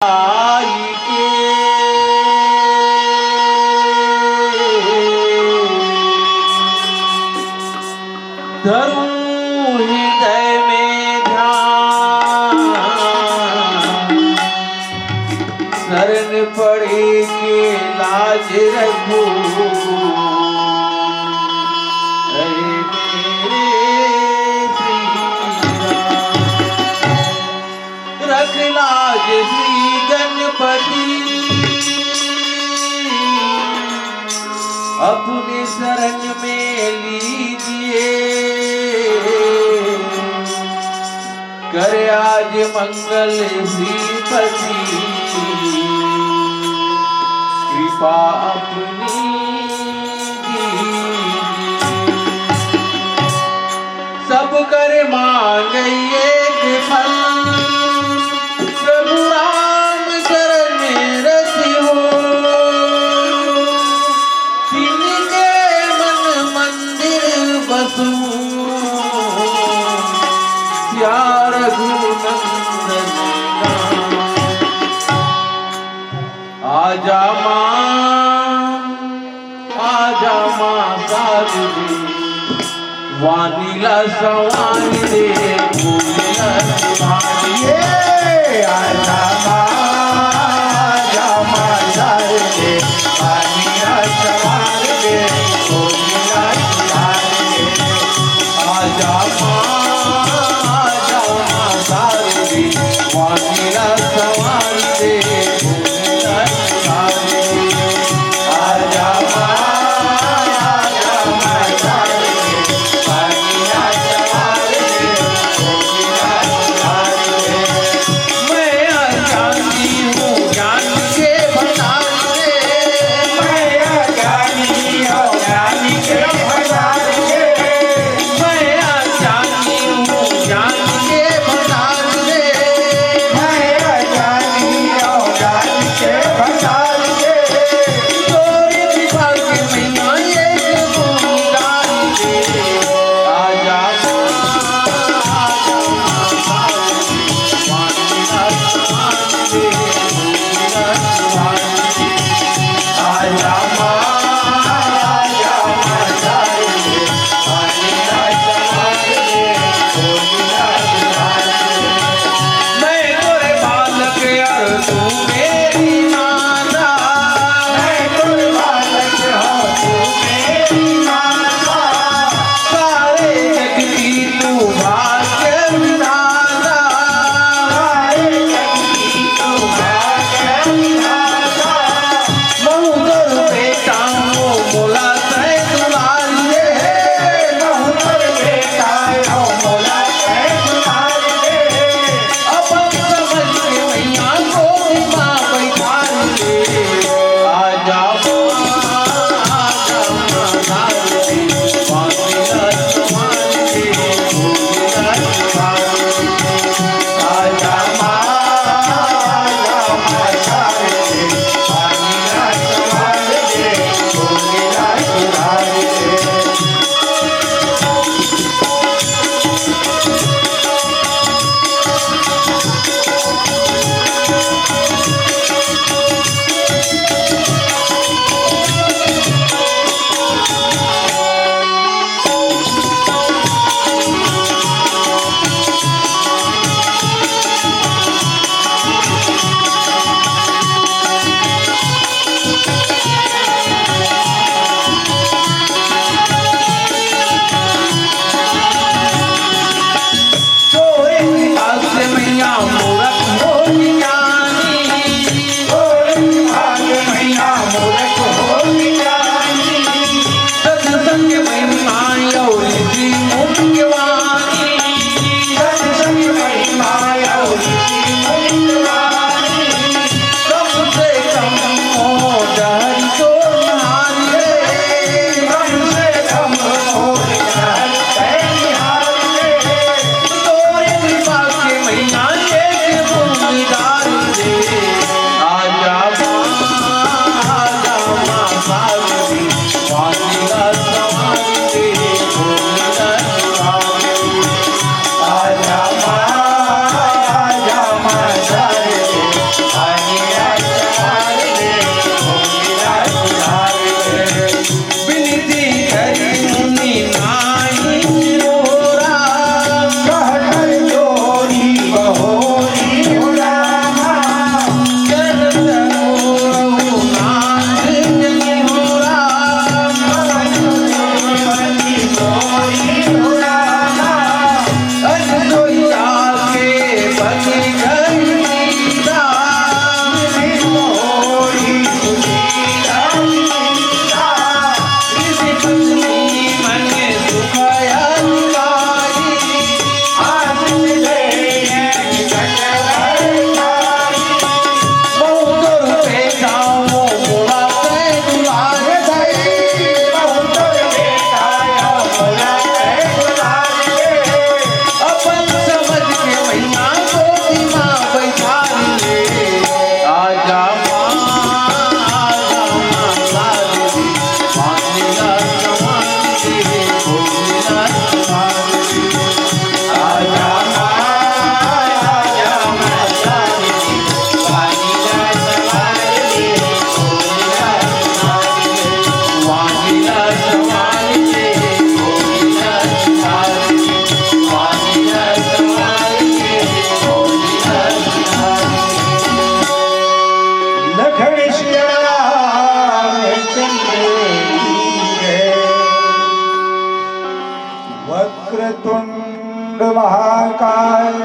धरूं हृदय में ध्यान, शरण पड़े के लाज रखो। अरे मेरे श्री राम, रख लाज श्री गणपति, अपने शरण में लीजिए। करे आज मंगल श्रीपति, कृपा अपनी कीजिए। सब कर मांग एक फल, प्रभु राम शरण में रति हो। तिनके मन मंदिर बसू, या रघुनंदन राम। आजा माँ साधु, वानीला सवानी दे भूला सुभानी। आजा माँ साधु, वानीला सवानी दे भूला सुभानी। आजा माँ साधु, वानीला सवानी दे भूला सुभानी। आजा माँ अपने समझ के मैया को महाकाय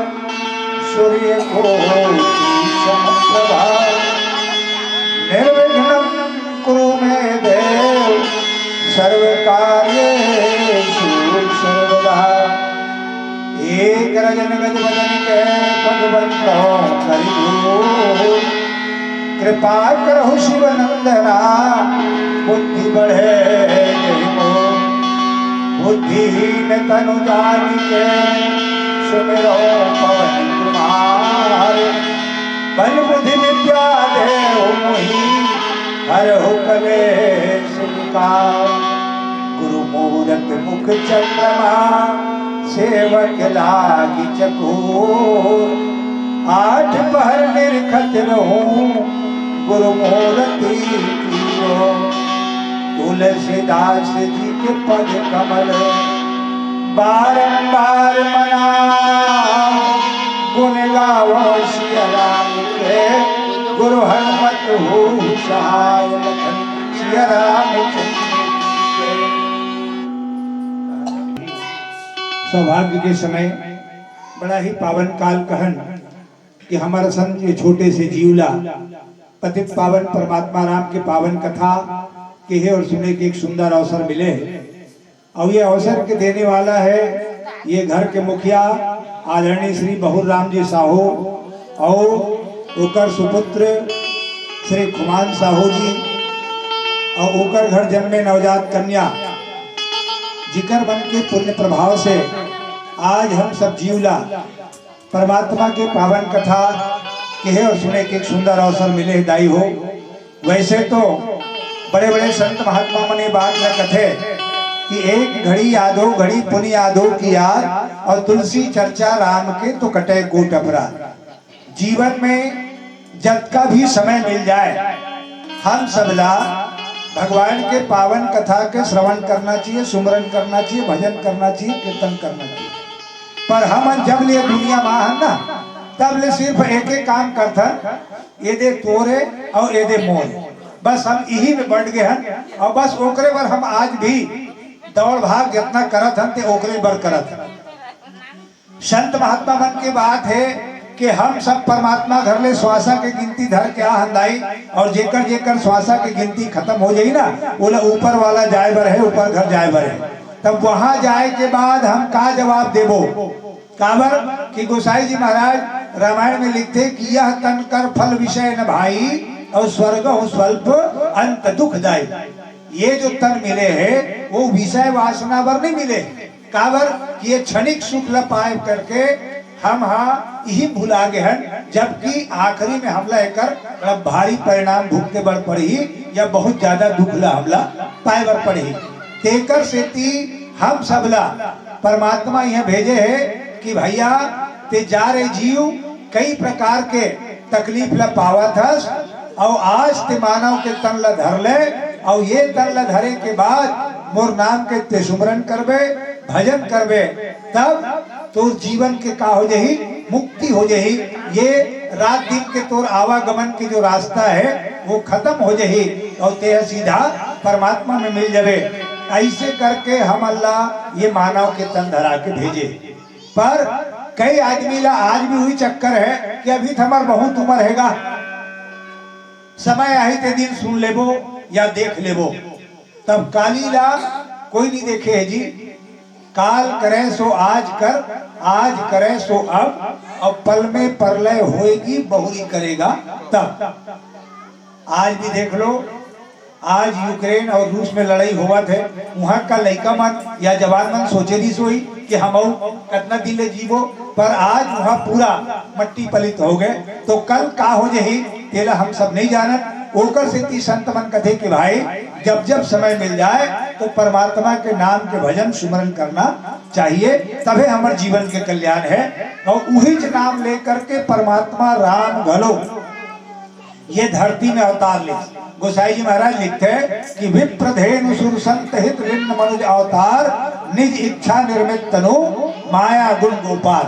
सूर्य कोटि समप्रभा निर्विघ्नं कुरु मे देव सर्वकार्येषु सर्वदा। एक रजन गज बदन के पद बंधो करियो कृपा करहु शिव नंदना बुद्धि बढ़े जय हो। बुद्धिहीन तनु जान के सुमिरो पवन कुमार बल बुद्धि विद्या देहु मोहि हरहु कलेश विकार। गुरु मूरत मुख चंद्रमा सेवक लागी चकोर आठ पहर निरखत रहूं गुरु मूरति कीरो। तुलसीदास जी के पद कमल बारंबार मना गुण गावो सिया राम के गुरु हनुमत हो सहाय लखन सिया राम। सौभाग्य के समय बड़ा ही पावन काल कहन कि हमारा संत ये छोटे से जीवला पतित पावन परमात्मा राम के पावन कथा के है और सुने के एक सुंदर अवसर मिले। और ये अवसर के देने वाला है ये घर के मुखिया आदरणीय श्री बहुर राम जी साहू और ओकर सुपुत्र श्री खुमान साहू जी और ओकर घर जन्मे नवजात कन्या जिकर बन के पुण्य प्रभाव से आज हम सब जीवला परमात्मा के पावन कथा कहे और सुने के एक सुंदर अवसर मिले दाई हो। वैसे तो बड़े बड़े संत महात्मा मने बात न कथे कि एक घड़ी यादो घड़ी पुण्य यादो की याद और तुलसी चर्चा राम के तो कटे कोट अपराध। जीवन में जब का भी समय मिल जाए हम सबला भगवान के पावन कथा के श्रवण करना चाहिए, सुमरन करना चाहिए, भजन करना चाहिए, कीर्तन करना चाहिए। पर हम जब ले दुनिया में है ना तब ले सिर्फ एक ही काम करता ये दे तोरे और ये दे मोरे बस हम यही में बढ़ गए हैं और बस ओकरे पर हम आज भी दौड़ भाग जितना करत हन ते ओकरे बर करत हन। संत महात्मा मन की बात है कि हम सब परमात्मा घर ले श्वासा के गिनती धर के हंदाई और जेकर जेकर श्वासा की गिनती खत्म हो जाई ना बोला ऊपर वाला जाए बर है, ऊपर घर जाए बर है। तब वहां जाए के बाद हम का जवाब देबो काबर कि गोसाई जी महाराज रामायण में लिखते कि यह तन कर फल विषय न भाई और स्वर्ग हो स्वल्प अंत दुख दाई। ये जो तन मिले हैं वो विषय वासना पर नहीं मिले काबर कि ये क्षणिक सुख ला पाए करके हम यही भुला गए हैं जबकि आखिरी में हमला एकर भारी परिणाम भुगते बढ़ पड़ी या बहुत ज्यादा दुख ला हमला पाए बढ़ पड़ी। तेकर सेती हम सबला परमात्मा यह भेजे है कि भैया ते जा रहे जीव कई प्रकार के तकलीफ ला पावा था और आज ते मानव के तन ला धर ले और ये तन ला धरे के बाद मोर नाम के ते सुमरन करबे भजन करबे तब तो जीवन के का हो जाही मुक्ति हो जाही। ये रात दिन के तोर आवागमन की जो रास्ता है वो खत्म हो जाही और ते सीधा परमात्मा में मिल जावे। ऐसे करके हम अल्लाह ये मानव के तन धरा के भेजे। पर कई आदमी ला आज भी हुई चक्कर है कि अभी हमार बहुत उम्र हैगा समय आई ते दिन सुन लेबो या देख लेबो तब काली ला कोई नहीं देखे है जी। काल करे सो आज कर, आज करे सो अब और पल में परलय होएगी बहुरी करेगा तब। आज भी देख लो आज यूक्रेन और रूस में लड़ाई हुआ थे वहां का लड़का मन या जवान मन सोचे नहीं सोई कि हम कितना दिन ले जीवो पर आज वहां पूरा मट्टी पलित हो गए तो कल का हो जाही तेरा हम सब नहीं जानत। ओकर से ती संत मन कथे कि भाई जब जब समय मिल जाए तो परमात्मा के नाम के भजन सुमरन करना चाहिए तबे हमारे जीवन के कल्याण है। और वही नाम लेकर के परमात्मा राम घलो ये धरती में अवतार ले। गोसाई जी महाराज लिखते हैं कि विप्रधेनु सुर संत हित लिन्न मनुज अवतार निज इच्छा निर्मित तनु माया गुण गोपाल।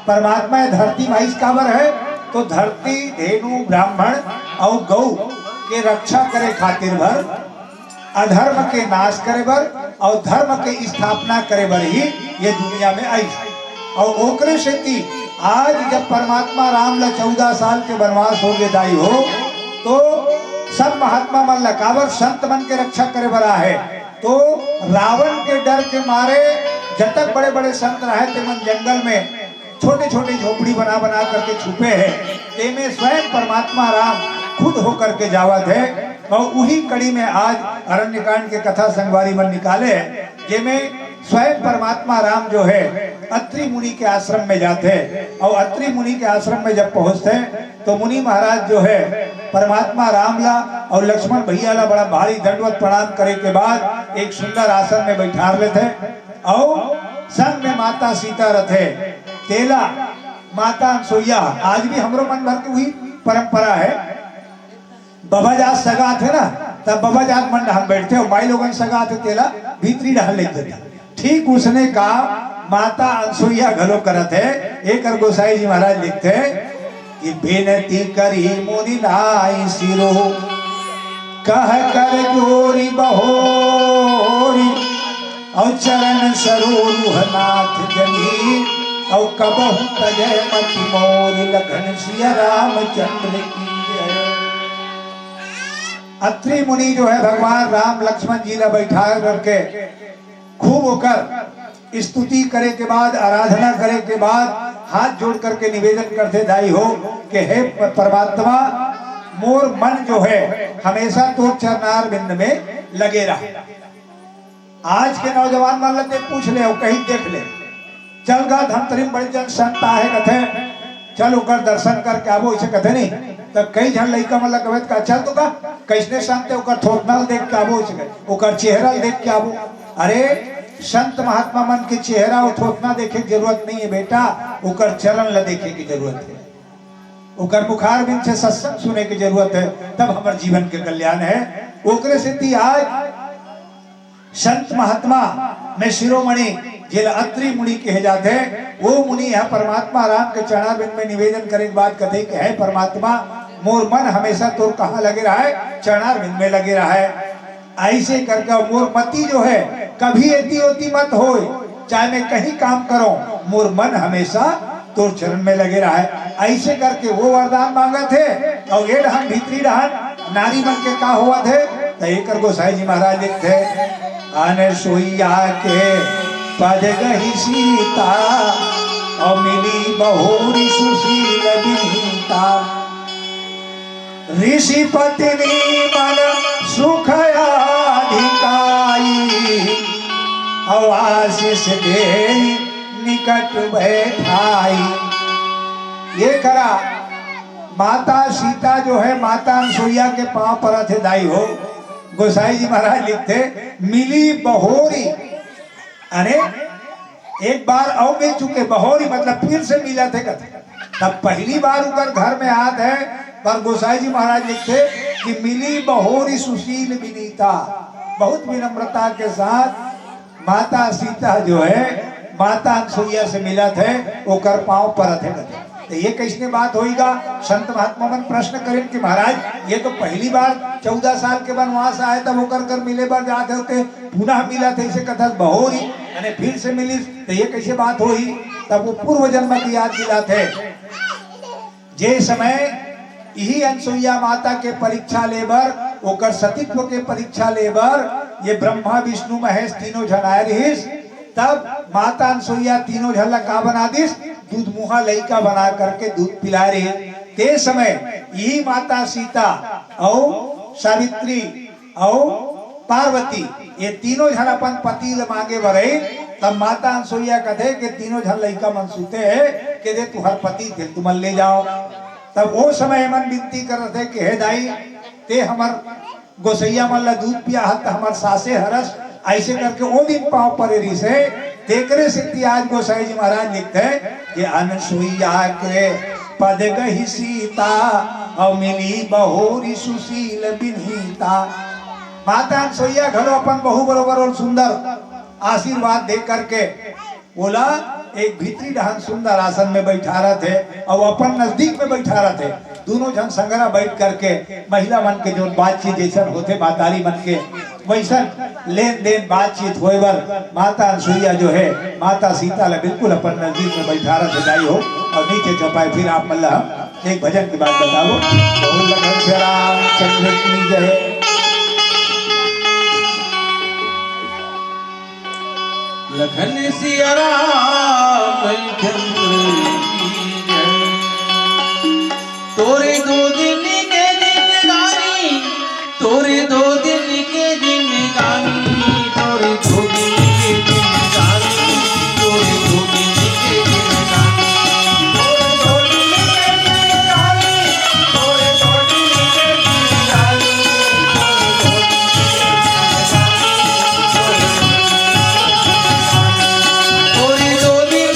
परमात्मा धरती में इस काबर है तो धरती धेनु ब्राह्मण और गौ के रक्षा करे खातिर भर अधर्म के नाश करे बर और धर्म के स्थापना करे बर ही ये दुनिया में आई और ओकरे से थी आज जब परमात्मा राम ला 14 साल के वनवास हो गए दाई हो, तो सब महात्मा मन लकावर संत मन के रक्षा करे बरा है। तो रावण के डर के मारे जब तक बड़े बड़े संत रहे थे मन जंगल में छोटे छोटे झोपड़ी बना बना करके छुपे हैं, तेमें स्वयं परमात्मा राम खुद होकर के जावत है। और उही कड़ी में आज अरण्यकांड के कथा संगवारी मन निकाले, जिसमें स्वयं परमात्मा राम जो है अत्रि मुनि के आश्रम में जाते, और अत्रि मुनि के आश्रम में जब पहुंचते तो मुनि महाराज जो है परमात्मा राम ला और लक्ष्मण भैया ला बड़ा भारी दंडवत प्रणाम करे के बाद एक सुंदर आसन में बैठा लेते, और संग में माता सीता रथे, तेला माता अनसुईया। आज भी हमरो मन भर की हुई परंपरा है, बाबा जात सगा थे ना, तब बाबा जात मन हम बैठते हो, माई लोगन सगा थे तेला भीतरी ढहल लेते थे। ठीक उसने का माता अनसुईया घलो करत है। एक गोसाई जी महाराज लिखते कि बेनती करी मुनि नाई सिरो, कह कर जोरी बहोरी, और चरण सरोरुह नाथ जनी, और कबहु तजय मति मोरी, लखन सिया रामचंद्र की जय। अत्रि मुनि जो है भगवान राम लक्ष्मण जी ला बैठा करके खूब होकर स्तुति करे के बाद, आराधना करे के बाद हाथ जोड़ करके निवेदन करते दाई हो कि हे परमात्मा, मोर मन जो है हमेशा तो चरनार बिंद में लगे रहे। आज के नौजवान मान लेते पूछ ले और कहीं देख ले, चल गा धमतरी बड़े जन संत आहे कथे, चल उकर दर्शन करके आबो, इसे कथे नहीं तब कई जन लड़का मतलब कहे का चल तो का कैसने संत है, उकर थोकनल देख के आबो, इसे उकर चेहरा देख के आबो। अरे संत महात्मा मन के चेहरा और थोकना देखे की जरूरत नहीं है बेटा, उकर चरण ला देखे की जरूरत है, उकर मुखार बिन से सत्संग सुने की जरूरत है, तब हमारे जीवन के कल्याण है। ओकरे से आज संत महात्मा में शिरोमणि जिला अत्रि मुनि कहे जाते, वो मुनि है परमात्मा राम के चरणारविंद में निवेदन करे के बाद कहते कि है परमात्मा, मोर मन हमेशा तो कहाँ लगे रहा है, चरणारविंद में लगे रहा है। ऐसे करके मोर मति जो है कभी एती होती मत हो, चाहे मैं कहीं काम करो, मोर मन हमेशा तो चरण में लगे रहा है। ऐसे करके वो वरदान मांगा थे, और ये डहन भीतरी डहन नारी मन के का हुआ थे, तो एक गोसाई जी महाराज लिखते अनसुईया के पद गही सीता, और मिली बहुरी सुशील विनीता, ऋषि पत्नी मन सुख अधिकाई, और आशीष दे निकट बैठाई। ये करा माता सीता जो है माता अनसुईया के पांव पर थे दाई हो। गोसाई जी महाराज लिखते मिली बहोरी, अरे एक बार और मिल चुके, बहोरी मतलब फिर से मिला थे कथे, तब पहली बार उकर घर में आत है। पर गोसाई जी महाराज लिखते कि मिली बहोरी सुशील विनीता, बहुत विनम्रता के साथ माता सीता जो है माता अनसुईया से मिला थे, ओकर पांव पर थे कथे। तो ये कैसने बात होईगा, संत महात्मा मन प्रश्न करें कि महाराज ये तो पहली बार 14 साल के वनवास आए तब होकर कर मिले बार जाते होते, पुनः मिला थे इसे कथा बहोरी यानी फिर से मिली, तो ये कैसे बात होई। तब वो पूर्व जन्म की याद दिलाते, जे समय यही अनसुईया माता के परीक्षा लेबर, ओकर सतीत्व के परीक्षा लेबर ये ब्रह्मा विष्णु महेश तीनों जन आए रहिस, तब माता अनसुईया तीनों झल्ला का बना दिस, दूध मुहा लइका बना करके दूध पिला रही। ते समय यही माता सीता और सावित्री और पार्वती ये तीनों झन अपन पति ले मांगे बरे, तब माता अनसुईया कहते कि तीनों झन लइका मन सुते है कि दे तुहर पति थे तुम ले जाओ। तब वो समय मन विनती कर रहे थे कि हे दाई ते हमर गोसैया मन ला दूध पिया हत हमर सासे हरस, ऐसे करके वो दिन पाँव पर से तेकरे से आज गोसाई जी महाराज लिखते कि अनसुईया के पद गही सीता, और मिली बहोरी सुशील विनीता। माता अनसुईया घरों अपन बहु बरोबर और सुंदर आशीर्वाद दे करके बोला, एक भीतरी डहन सुंदर आसन में बैठा रहे थे और अपन नजदीक में बैठा रहे थे। दोनों जन संगरा बैठ करके महिला मन के जो बातचीत जैसा होते मातारी मन के वैसा लेन देन बातचीत होए बर माता अनसुईया जो है माता सीता ला बिल्कुल अपन नजदीक में बैठारा सजाई हो और नीचे चौपाई। फिर आप मल्ला एक भजन की बात बताओ। बोल लखन श्री रामचंद्र की जय। लखन सिया रामचंद्र की जय। तोरे दो दिन के जिंदगानी, तोरे दो दिन के जिंदगानी, तोरे दो दिन के जिंदगानी, तोरे दो दिन के जिंदगानी, तोरे दो दिन के जिंदगानी, तोरे दो दिन के जिंदगानी, तोरे दो दिन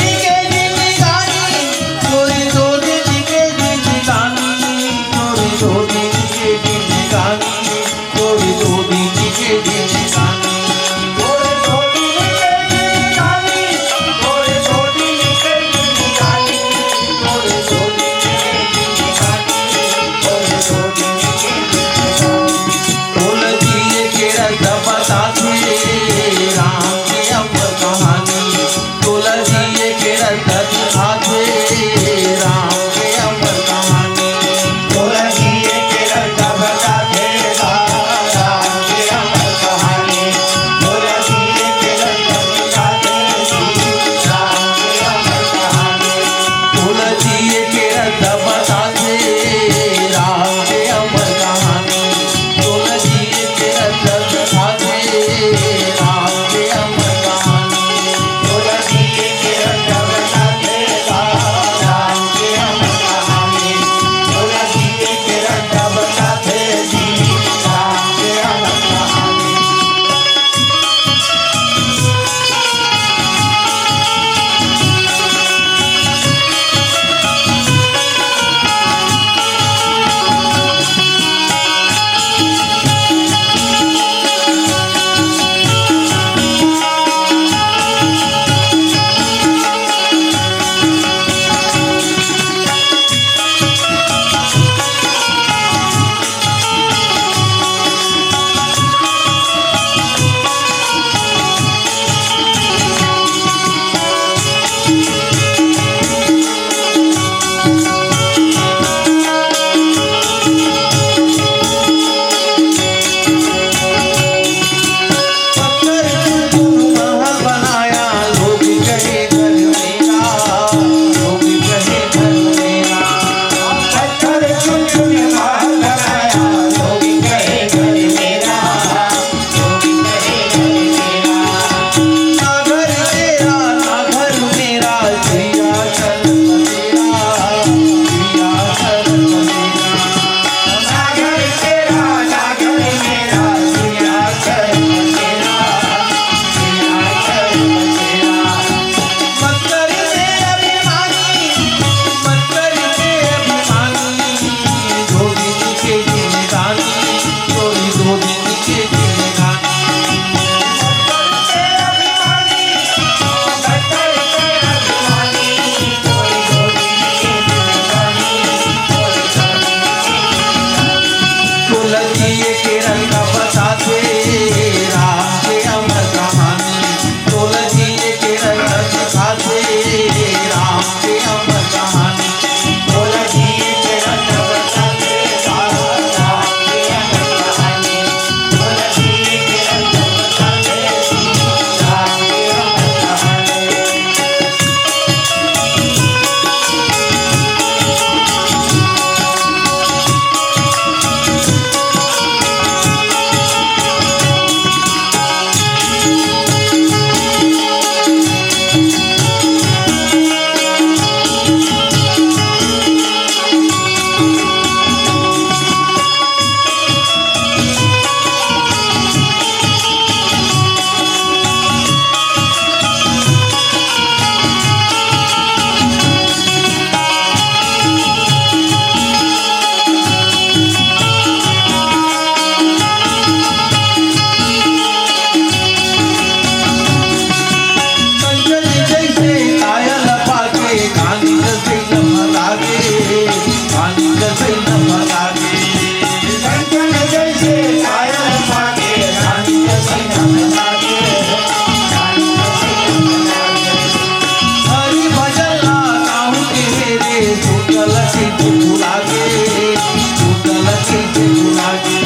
से बुला के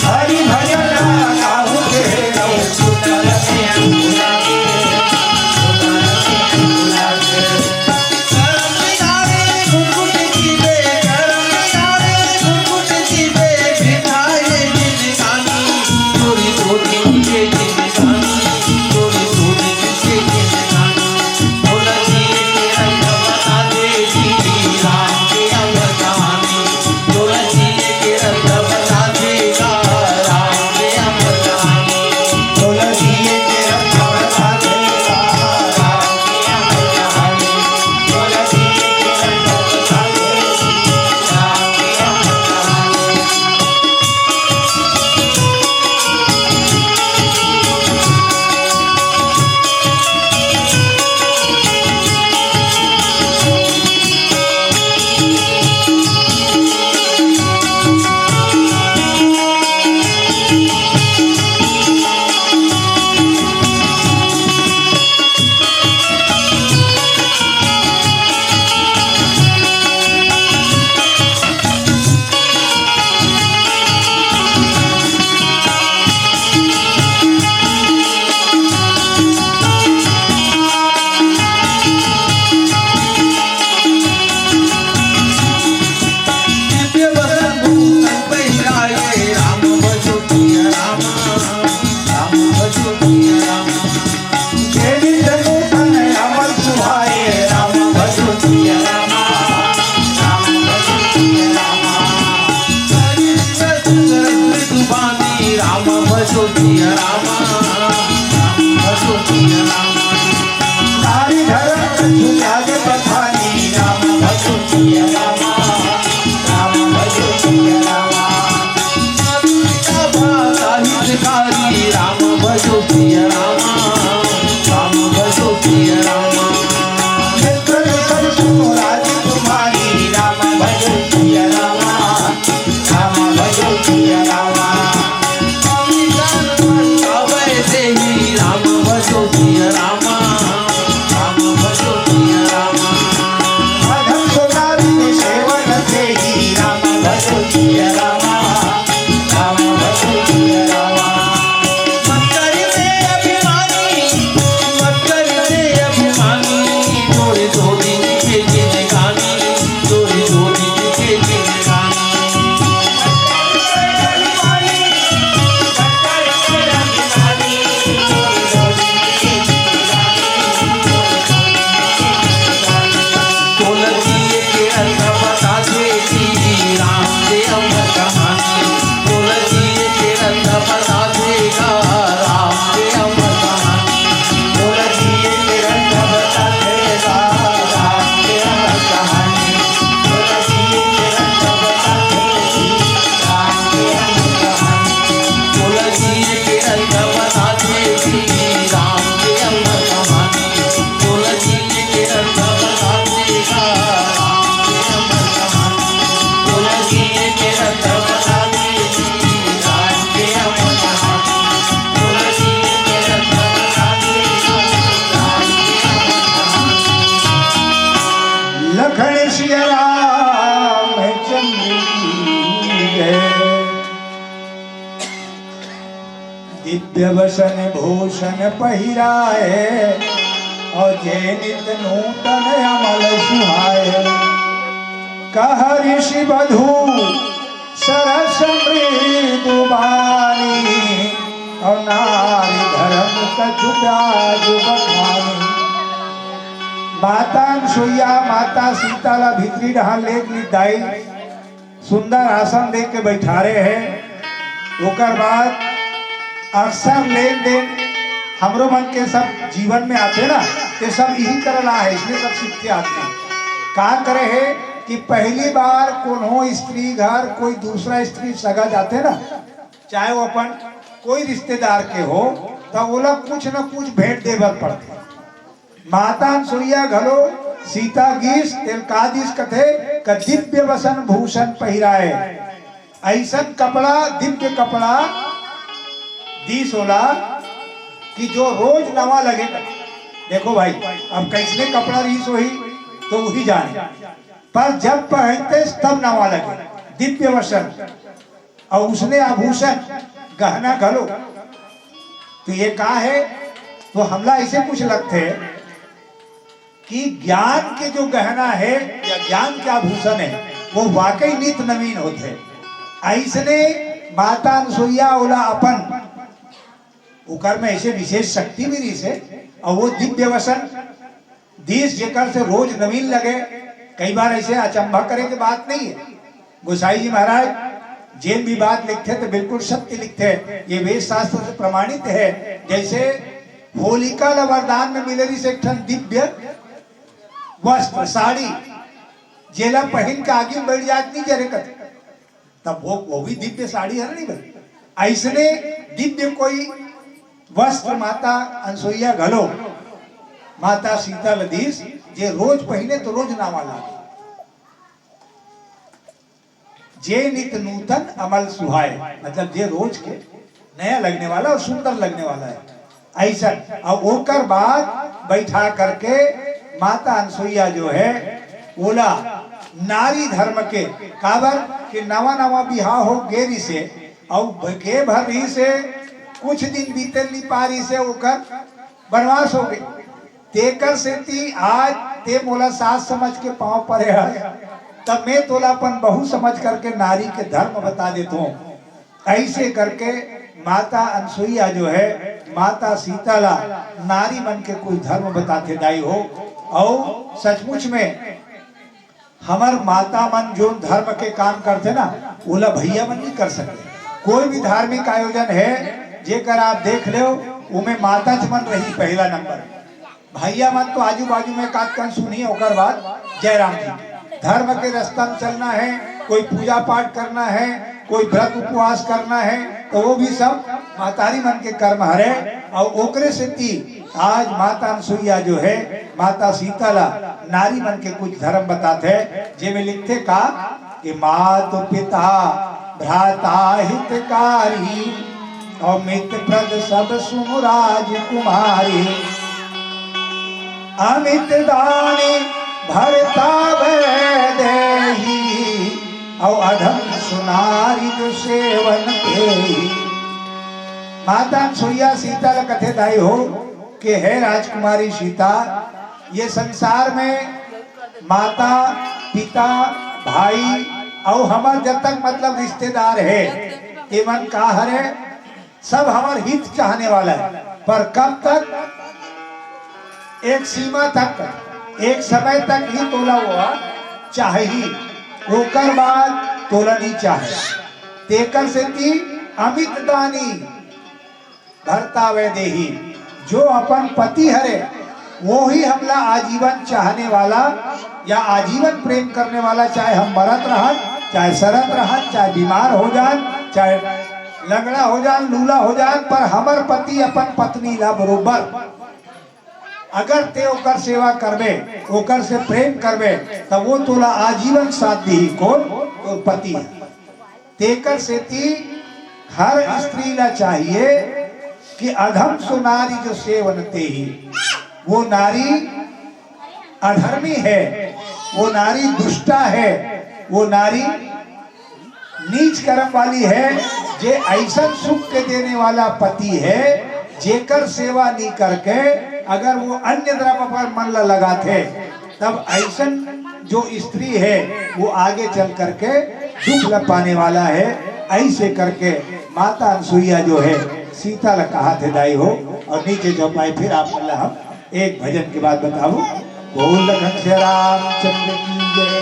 हरि भजन गाऊं के सुतल से बुला के बुला के करम गावे घुघुट जीवे करम गावे घुघुट जीवे बिठाए जिंदगानी चोरी चोरी के जिंदगानी चोरी चोरी के जिंदगानी भोला जी के रंग बता दे श्री राम के अवतानी भोला जी के रंग बता देगा राम के अवतानी तुलसी के रंग बता देगा राम के अवतानी तुलसी के रंग बता देगा राम के अवतानी दिव्य वसन भूषण पहिराए राम भजो प्रिय राम राम भजो प्रिय राम देवी जगोधन अमर सुहाए राम भजो प्रिय राम राम भजो प्रिय राम हरि सुंदर मृदुबानी राम भजो प्रिय राम राम भजो प्रिय राम नारी धर्म झुलागे बखानी राम भजो प्रिय राम राम भजो प्रिय राम मातृका भाषा हितकारी राम भजो प्रिय राम राम भजो प्रिय राम नेत्र सब सुनो राजकुमारी राम भजो प्रिय राम राम भजो प्रिय राम स्वामी जान अभय देहि राम भजो प्रिय राम राम भजो प्रिय राम अधम सोनारी सेवन देही राम भजो प्रिय राम राम भजो प्रिय राम मत कर दे अभिमानी मत कर दे अभिमानी थोड़े दो दिन के जिंदगानी थोड़े दो दिन के जिंदगानी तुलसी के रंग बता दे श्री राम के अमर कहानी तुलसी के रंग बता देगा राम के अमर कहानी तुलसी के रंग बता देगा राम के अमर कहानी तुलसी के रंग बता देगा राम के अमर कहानी तुलसी के रंग बता दे श्री राम के अमर कहानी तुलसी के रंग बता देगा राम के अमर कहानी तुलसी के रंग बता दे श्री राम के अमर कहानी तुलसी के रंग बता देगा राम के अमर कहानी लखन सिया राम चंद्र की जय दिव्य वसन भूषण पहिराए और जय नित नूतन अमल सुहाए कह ऋषि बधू सरस मृदु बानी और नारी धर्म कछु ब्याज बखानी माता अनसुईया माता सीता ला भीतरी रहा लेक दाई सुंदर आसन दे के बैठा रहे हैं ओकर बाद अक्सर लेन देन हमरो मन के सब जीवन में आते ना ये सब यही करला है इसलिए सब सीखते आते हैं का करे है कि पहली बार कोनो स्त्री घर कोई दूसरा स्त्री सगा जाते ना चाहे वो अपन कोई रिश्तेदार के हो तो वो लोग कुछ न कुछ भेंट देवर पड़ते माता अनसुईया घलो सीता गीस तिलकादिस कथे का दिव्य वसन भूषण पहिराए ऐसन कपड़ा दिव्य कपड़ा दी सोला कि जो रोज नवा लगेगा। देखो भाई अब कैसने कपड़ा रीस वही तो वही जाने पर जब पहनते तब नवा लगे दिव्य वसन और उसने आभूषण गहना घलो। तो ये कहा है, तो हमला ऐसे कुछ लगते है कि ज्ञान के जो गहना है या ज्ञान के आभूषण है वो वाकई नित नवीन होते हैं। ऐसने माता अनसुईया ओला अपन उकर में ऐसे विशेष शक्ति भी रही से, और वो दिव्य वसन देश जेकर से रोज नवीन लगे। कई बार ऐसे अचंभा करे की बात नहीं है। गोसाई जी महाराज जिन भी बात लिखते तो बिल्कुल सत्य लिखते हैं, ये वेद शास्त्र से प्रमाणित है। जैसे होलिका ला वरदान में मिले से एक दिव्य वस्त्र साड़ी जेला पहन के आगे में बैठ जात नहीं जरे कत, तब वो भी दिव्य साड़ी है नहीं भाई। ऐसने दिव्य कोई वस्त्र माता अनसुईया घलो माता सीता लदीस जे रोज पहने तो रोज नावाला, जे नित नूतन अमल सुहाए, मतलब जे रोज के नया लगने वाला और सुंदर लगने वाला है ऐसा। और ओकर बाद बैठा करके माता अनसुईया जो है बोला नारी धर्म के काबर के नवा नवा बिहार हो गेरी से और के भर ही से कुछ दिन बीते नहीं पारी से ओकर वनवास हो गए। तेकर से ती आज ते मोला सास समझ के पांव परे है, तब मैं तोलापन बहु समझ करके नारी के धर्म बता देता हूँ। ऐसे करके माता अनसुईया जो है माता सीताला नारी मन के कुछ धर्म बताते दाई हो। और सचमुच में हमार माता मन जो धर्म के काम करते ना ओला भैया मन नहीं कर सकते। कोई भी धार्मिक आयोजन है जेकर आप देख लो उमें माता मन रही पहला नंबर, भैया मन तो आजू बाजू में काटकन सुनी होकर बाद जयराम जी। धर्म के रास्ता में चलना है, कोई पूजा पाठ करना है, कोई व्रत उपवास करना है, तो वो भी सब मातारी मन के कर्म हरे। और ओकरे से ती आज माता अनसुईया जो है माता सीताला नारी मन के कुछ धर्म बताते हैं, जिसमें लिखते का कि माता पिता भ्राता हितकारी और मित्र प्रद सब सुमराज कुमारी, अमित दानी भरता देही और अधम सुनारी जो सेवन के। माता अनसुईया सीता ला कथे दाई हो कि हे राजकुमारी सीता, ये संसार में माता पिता भाई और हमार जब तक मतलब रिश्तेदार है एवं का हरे सब हमार हित चाहने वाला है, पर कब तक? एक सीमा तक, एक समय तक ही तोला हुआ चाहे ही, ओकर बाद तोला नहीं चाहे। तेकर से ती अमित दानी भरता वे देही, जो अपन पति हरे वो ही हमला आजीवन चाहने वाला या आजीवन प्रेम करने वाला, चाहे हम मरत रहन, चाहे सरत रहन, चाहे बीमार हो जान, चाहे लंगड़ा हो जान, लूला हो जान, पर हमर पति अपन पत्नी ला बरोबर अगर ते ओकर सेवा करबे, ओकर से प्रेम करबे, तब वो तोला आजीवन साथ दी। कौन? तो पति। तेकर से ती हर स्त्री ला चाहिए कि अधम सुनारी जो सेवनते ही, वो नारी अधर्मी है, वो नारी दुष्टा है, वो नारी नीच कर्म वाली है, जे ऐसा सुख के देने वाला पति है जेकर सेवा नहीं करके अगर वो अन्य द्रव्य पर मन लगाते तब ऐसा जो स्त्री है वो आगे चल करके दुख ल पाने वाला है। ऐसे करके माता अनसुईया जो है सीता ला कहा थे दाई हो। और नीचे जो पाए फिर आप हम एक भजन के बाद बताओ। बोल लखन से रामचंद्र की जय,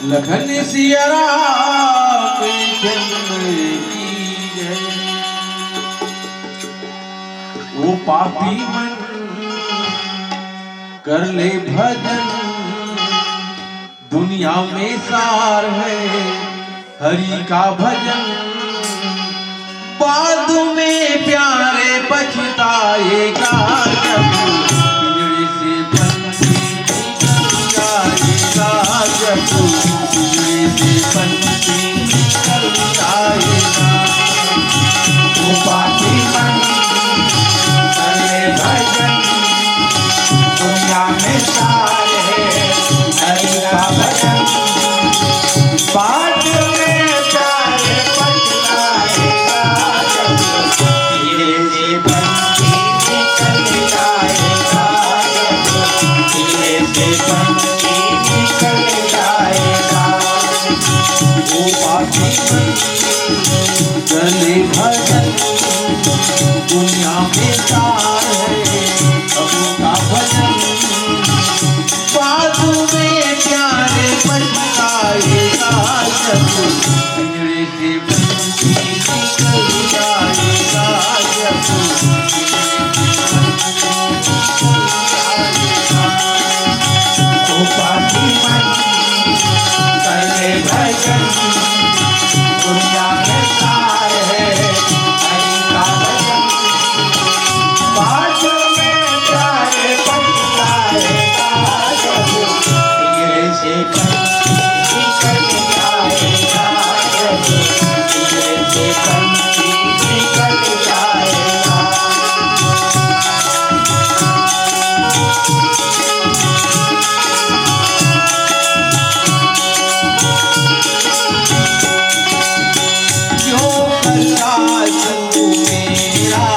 लखन सिया रामचंद्र की जय। वो पापी मन कर ले भजन, दुनिया में सार है हरि का भजन। बाद में प्यारे पछताएगा जब पिंजरे से पंछी निकल जाएगा, जब पिंजरे से पंछी निकल जाएगा। वो पापी मन करे भजन, दुनिया में सार है हरि का भजन। वो पापी मन चले भजन दुनिया में सार है प्रभु का भजन बाजू में प्यारे पछताएगा जब पिंजरे से बंसी निकल जाएगा जब वो पापी मन करे भजन दुनिया में सार है हरि का भजन बाजू में प्यारे पछताएगा जब पिंजरे से बंसी निकल जाएगा जब पिंजरे से बंसी निकल जाएगा। जो करता तू मेरा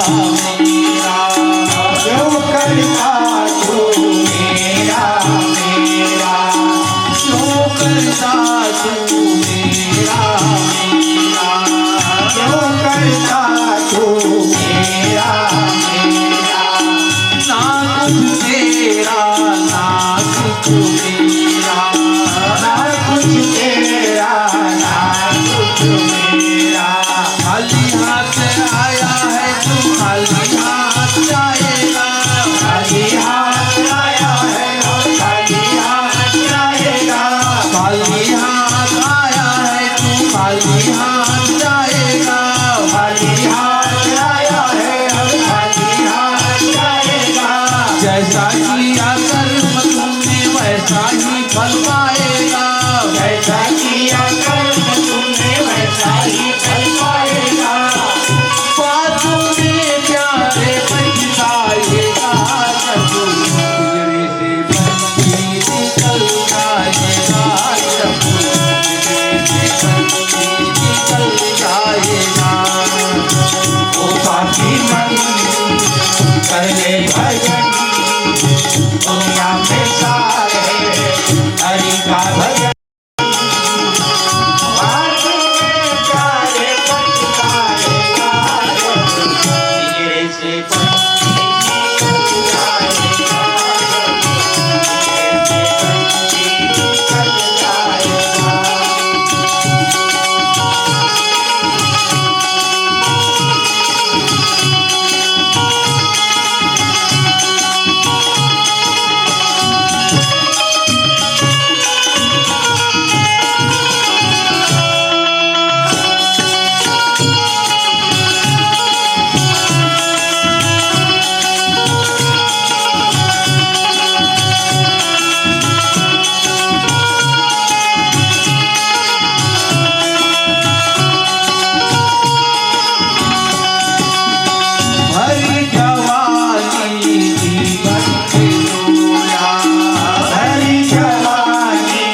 मेरा जो करता तू मेरा मेरा जो करता तू मेरा मेरा जो करता तू मेरा मेरा ना कुछ तेरा ना कुछ मेरा ना कुछ तेरा ना कुछ मेरा खाली हाथ आया है तू खाली हाथ जाएगा खाली हाथ आया है और खाली हाथ जाएगा खाली हाथ आया है तू खाली हाथ जाएगा खाली हाथ आया है और खाली हाथ जाएगा जैसा किया कर्म तुमने वैसा ही फल पाएगा जैसा किया कर्म तुमने वैसा ही फल पाएगा बाजू में प्यारे पछताएगा जब पिंजरे से बंसी निकल जाएगा जब पिंजरे से बंसी निकल जाएगा वो पापी मन करे भजन दुनिया में सार है हरि का भजन बाजू में प्यारे पछताएगा जब पिंजरे से बंसी निकल जाएगा जब पिंजरे से बंसी निकल जाएगा। हरी जवानी जीवन के सोया हरि जवानी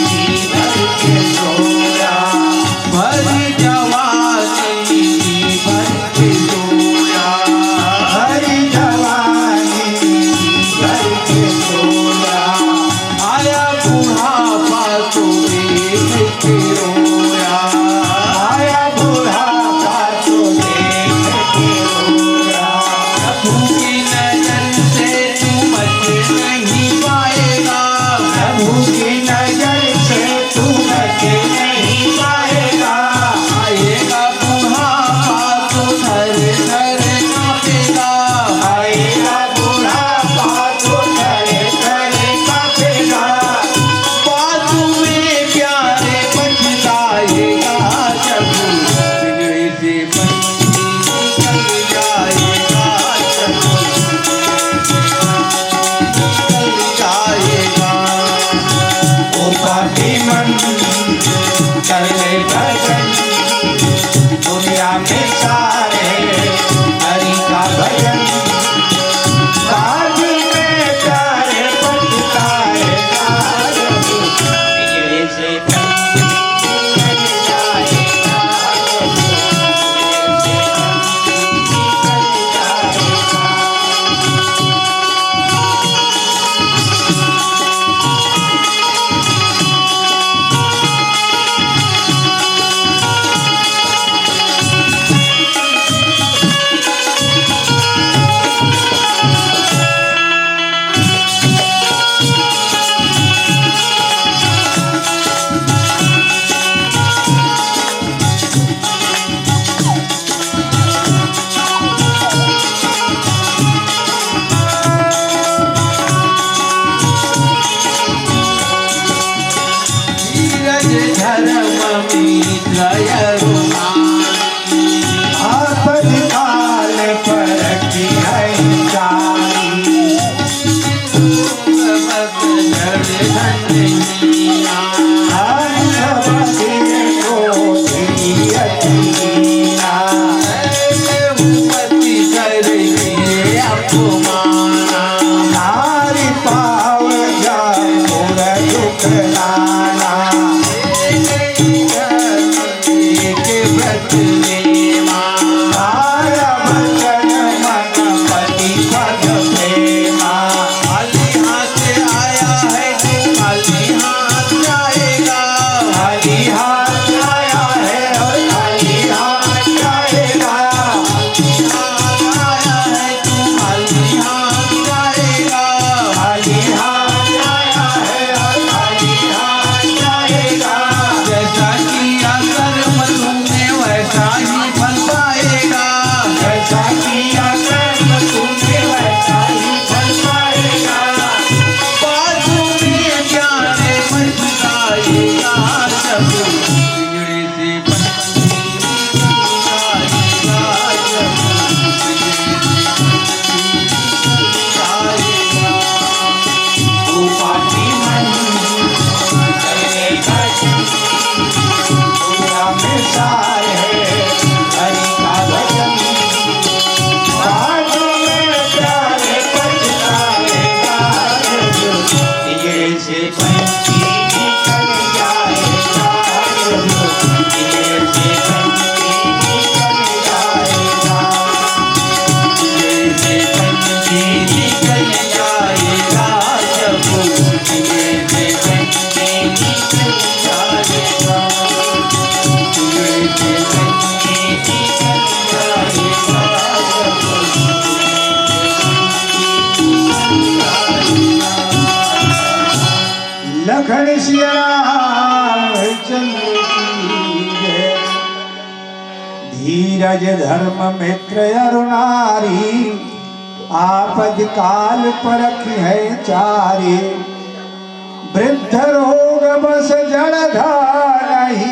जीवन के सोया हरी जवानी जीवन के सोया हरि जवानी जीवन के सोया आया बुढ़ापा तो देख के रोया आया बुढ़ापा तो देख के रोया प्रभु की नजर से तू बच नहीं पाएगा प्रभु की नजर से तू बच नहीं पाएगा आएगा बुढ़ापा तो धर धर कांपेगा आएगा बुढ़ापा तो करे करे कांपेगा बाजू में प्यारे पछताएगा जब पिंजरे से बंसी निकल जाएगा जब निकल जाएगा वो पापी मन करे भजन दुनिया में सारे हरि का भजन बाजू में प्यारे पछताएगा जब पिंजरे से बंसी निकल जाएगा जब पिंजरे से बंसी निकल जाएगा। बदले माँ सारा वचन मन पति पद प्रेमा। खाली हाथ से आया है तू खाली हाथ जाएगा खाली हाथ आया है और खाली हाथ जाएगा। आया है तू खाली हाथ जाएगा खाली हाथ आया है और खाली हाथ जाएगा। जैसा किया कर्म तूने वैसा ही फल पाएगा जैसा किया कर्म तूने वैसा ही फल पाएगा। बाजू में जाने पछताएगा जब बिगड़े से उपाधि मन चलेगा दुनिया में सार है हरि का भजन। बाजू में जाने पछताएगा बिगड़े से पंछी निकल जाएगा। बिगड़े से पंछी निकल जाएगा। जैसे पंछी निकल जाएगा जब जैसे पंछी निकल जाएगा जैसे पंछी निकल जाएगा लखन सिया चंद्र की जय। धीरज धर्म मित्र अरुणारी आपद काल परख है चारे। वृद्ध रोग बस जड़धारहीना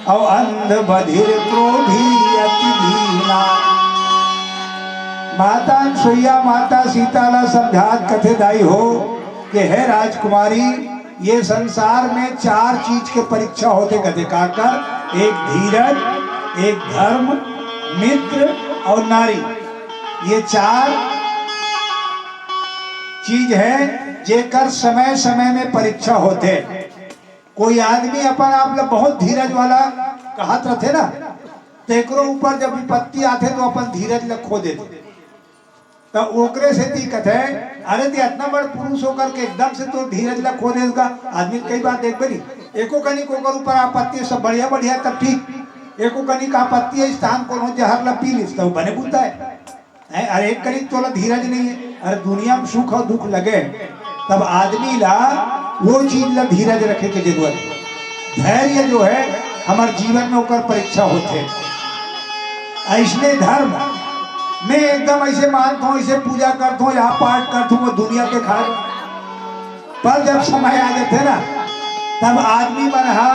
और अंध बधिर क्रोधी अति दीना। माता सुइया माता सीताला समझात कथे दाई हो कि है राजकुमारी ये संसार में चार चीज के परीक्षा होते कथे काकर। एक धीरज, एक धर्म, मित्र और नारी। ये चार चीज है जेकर समय समय में परीक्षा होते। कोई आदमी अपन आप लोग बहुत धीरज वाला कहत रहते ना, तेकरो ऊपर जब विपत्ति आते तो अपन धीरज ल खो देते। तो ओकरे से ती कथे अरे ते इतना बड़ पुरुष होकर के एकदम से तो धीरज ला खो देगा। आदमी कई बार देख बनी एको कनी को ऊपर आपत्ति सब बढ़िया बढ़िया तब ठीक। एको कनी का आपत्ति है स्थान को जहर ला पी लिस तो बने बुता है। अरे एक कनी तो धीरज नहीं है। अरे दुनिया में सुख और दुख लगे तब आदमी ला वो चीज ला धीरज रखे के जरूरत। धैर्य जो है हमारे जीवन में होकर परीक्षा होते। ऐसने धर्म मैं एकदम ऐसे मानता हूँ, ऐसे पूजा करता हूँ, यहाँ पाठ करता हूँ, वो दुनिया के खा। पर जब समय आ जाते ना तब आदमी बना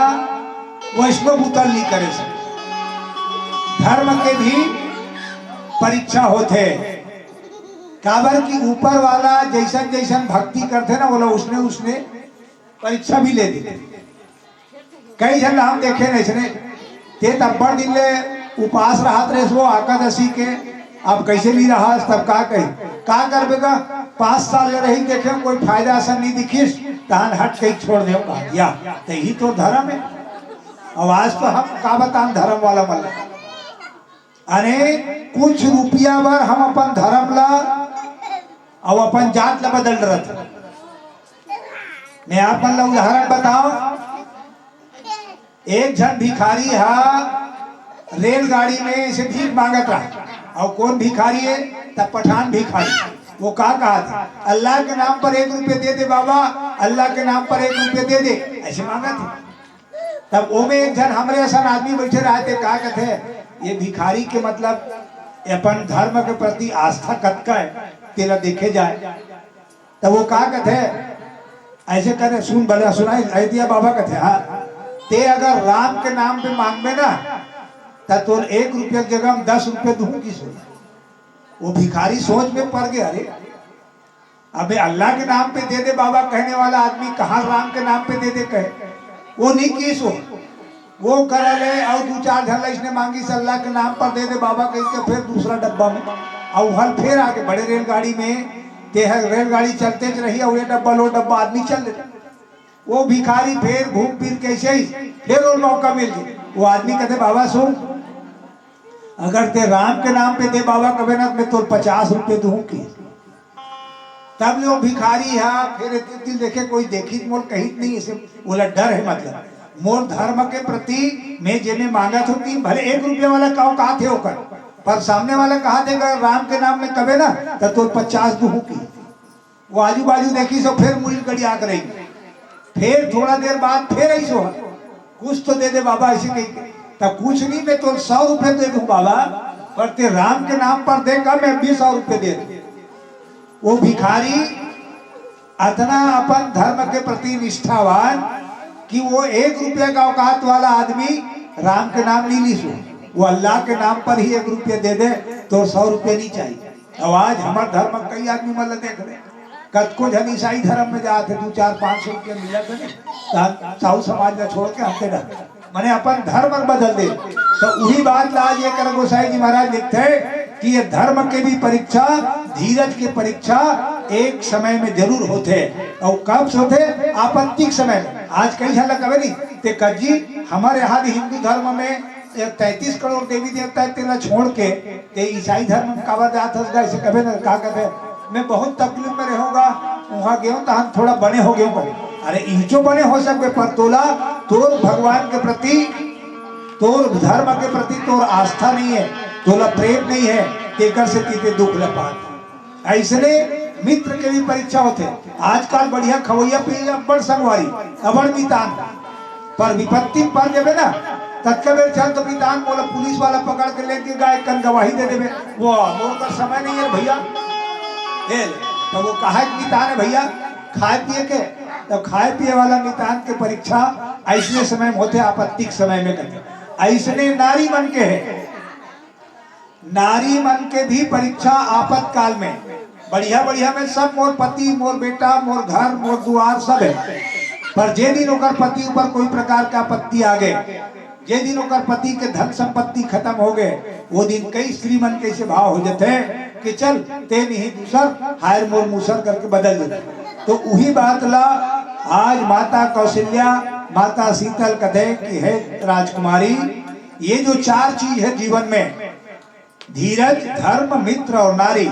वैष्णव उतर नहीं करे सकते। धर्म के भी परीक्षा होते। काबर की ऊपर वाला जैसन जैसन भक्ति करते ना बोला उसने उसने परीक्षा भी ले दी। कई जन हम देखे नहीं ते तब बड़ दिन ले उपास रहा रहे वो एकादशी के। अब कैसे नहीं रहा तब का कही का कर बेगा 5 साल रही देखे कोई फायदा असर नहीं दिखिस तहन हट कहीं छोड़ दे या तो ही तो धर्म है। आवाज तो हम का बतान धर्म वाला मल। अरे कुछ रुपया बर हम अपन धर्म ला और अपन जात ला बदल रहे थे। मैं आप मन ला उदाहरण बताओ। एक जन भिखारी है रेलगाड़ी में से भीख मांगत रहा और कौन भिखारी है तब पठान भिखारी। वो कहा था अल्लाह के नाम पर 1 रुपये दे दे बाबा, अल्लाह के नाम पर 1 रुपये दे दे, ऐसे मांगा थे। तब वो में एक जन हमारे ऐसा आदमी बैठे रहे थे कहा कहते ये भिखारी के मतलब अपन धर्म के प्रति आस्था कतका है तेरा देखे जाए। तब वो कहा कहते ऐसे करे सुन बड़ा सुनाई दिया बाबा कहते हाँ ते अगर राम के नाम पे मांगबे ना तो 1 रुपये की जगह 10 रुपये दूं की सोच। वो भिखारी सोच में पड़ गया। अरे अबे अल्लाह के नाम पे दे दे बाबा कहने वाला आदमी कहाँ राम के नाम पे दे दे कहे। वो नहीं की सो वो कर ले और 2-4 झल्ला इसने मांगी से अल्लाह के नाम पर दे दे बाबा कह के फिर दूसरा डब्बा में और हल फिर आगे बड़े रेलगाड़ी में ते रेलगाड़ी चलते रही और ये डब्बा लो डब्बा आदमी चल लेते। वो भिखारी फिर घूम फिर कैसे ही फिर और मौका मिल गया वो आदमी कहते बाबा सुन, अगर ते राम के नाम पे दे बाबा कबे ना मैं तो 50 रुपये दूं की। तब जो भिखारी है फिर इतनी देखे कोई देखी मोल कही नहीं, इसे बोला डर है मतलब मोर धर्म के प्रति मैं जिन्हें मांगा तो तीन भले 1 रुपया वाला कहा थे होकर, पर सामने वाला कहा थे अगर राम के नाम में कबे ना तो 50 दूं की। वो आजू बाजू देखी सो फिर मुड़ी गड़ी आ रही, फिर थोड़ा देर बाद फिर ऐसो कुछ तो दे दे बाबा ऐसे कही। तब कुछ नहीं मैं तो 100 रुपये दे दूं बाबा, पर ते राम के नाम पर देगा मैं 20 रुपये दे दूं। वो भिखारी इतना अपन धर्म के प्रति निष्ठावान कि वो 1 रुपया का औकात वाला आदमी राम के नाम नहीं ली सो, वो अल्लाह के नाम पर ही 1 रुपया दे दे तो 100 रुपये नहीं चाहिए। अब आज हमारे धर्म कई आदमी मतलब देख रहे कद को जन ईसाई धर्म में जाते 2-4-500 रुपया मिला था साहू समाज में छोड़ के हमसे डर मैंने अपन धर्म बदल दे। तो वही बात आज ये कर गोसाई जी महाराज लिखते हैं कि ये धर्म के भी परीक्षा, धीरज की परीक्षा एक समय में जरूर होते और कब से होते? आपत्तिक समय में। आज कई साल कभी नहीं ते कजी हमारे यहाँ हिंदू धर्म में 33 करोड़ देवी देवता तेरा छोड़ के ते ईसाई धर्म में कावर जाता ऐसे कभी ना कहा कहते मैं बहुत तकलीफ में रहूंगा वहां गए तो हम थोड़ा बने हो गए। अरे इंचो बने हो सकते पर तोला तोर भगवान के प्रति, तोर धर्म के प्रति तोर आस्था नहीं है, तोला प्रेम नहीं है, तेकर से तीते दुख लपात। ऐसने मित्र के भी परीक्षा होते। आजकल बढ़िया खवैया पिया बड़ संगवारी अबड़ मितान, पर विपत्ति पर देवे ना तत्काल चल तो मितान बोला पुलिस वाला पकड़ के लेके गाय कन गवाही दे देवे। वो मोर का समय नहीं है भैया, तो वो कहा मितान है भैया खाए पिए के, तो खाए पिए वाला मितान के परीक्षा ऐसने समय में होते, आपत्तिक समय में करते। ऐसने नारी मन के है, नारी मन के भी परीक्षा आपातकाल में बढ़िया बढ़िया में सब मोर पति मोर बेटा मोर घर मोर दुआर सब है, पर जे दिन ओकर पति ऊपर कोई प्रकार का आपत्ति आ गए, जे दिन ओकर पति के धन संपत्ति खत्म हो गए, वो दिन कई स्त्री मन के ऐसे भाव हो जाते हैं कि चल ते नहीं दूसर हायर मोर मूसर करके बदल देते। तो वही बात ला आज माता कौशल्या माता शीतल कहते कि है राजकुमारी, ये जो 4 चीज है जीवन में धीरज धर्म मित्र और नारी,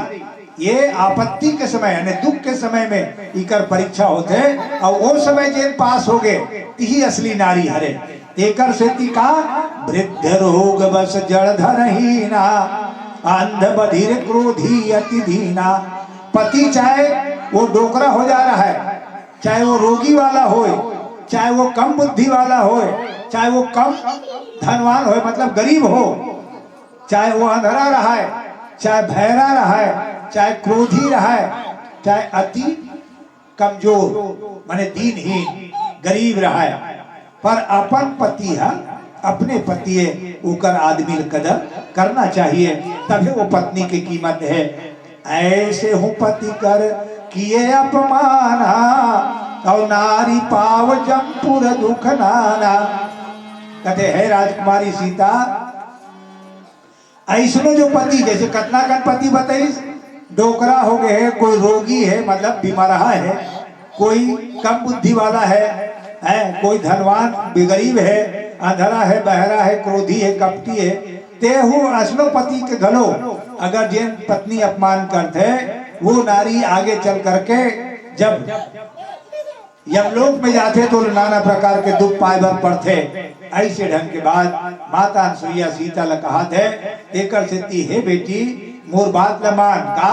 ये आपत्ति के समय यानी दुख के समय में इकर परीक्षा होते और वो समय जेन पास हो गए ती असली नारी हरे। तेकर से का वृद्ध रोग बस जड़धर हीना अंध बधिर क्रोधी अति धीना। पति चाहे वो डोकरा हो जा रहा है, चाहे वो रोगी वाला हो, चाहे वो कम बुद्धि वाला हो, चाहे वो कम धनवान हो मतलब गरीब हो, चाहे वो अंधरा रहा है, चाहे भैरा रहा है, चाहे क्रोधी रहा है, चाहे अति कमजोर माने दीनहीन गरीब रहा है, पर अपन पति है अपने पति उकर आदमी कदर करना चाहिए, तभी वो पत्नी की कीमत है। ऐसे हूँ पति कर किए अपमाना और नारी पाव जमपुर दुख नाना। कहते है राजकुमारी सीता ऐसनो जो पति जैसे कतना कन पति बताई डोकरा हो गए है, कोई रोगी है मतलब बीमारा है, कोई कम बुद्धि वाला है, कोई धनवान गरीब है, अंधरा है बहरा है क्रोधी है कपटी है, तेहु असलो पति के घलो अगर जिन पत्नी अपमान करते वो नारी आगे चल करके जब यमलोक में जाते तो नाना प्रकार के दुख पाए बर पड़ते। ऐसे ढंग के बाद माता अनसुईया सीता ल कहा थे तेकर से हे बेटी मोर बात ल मान का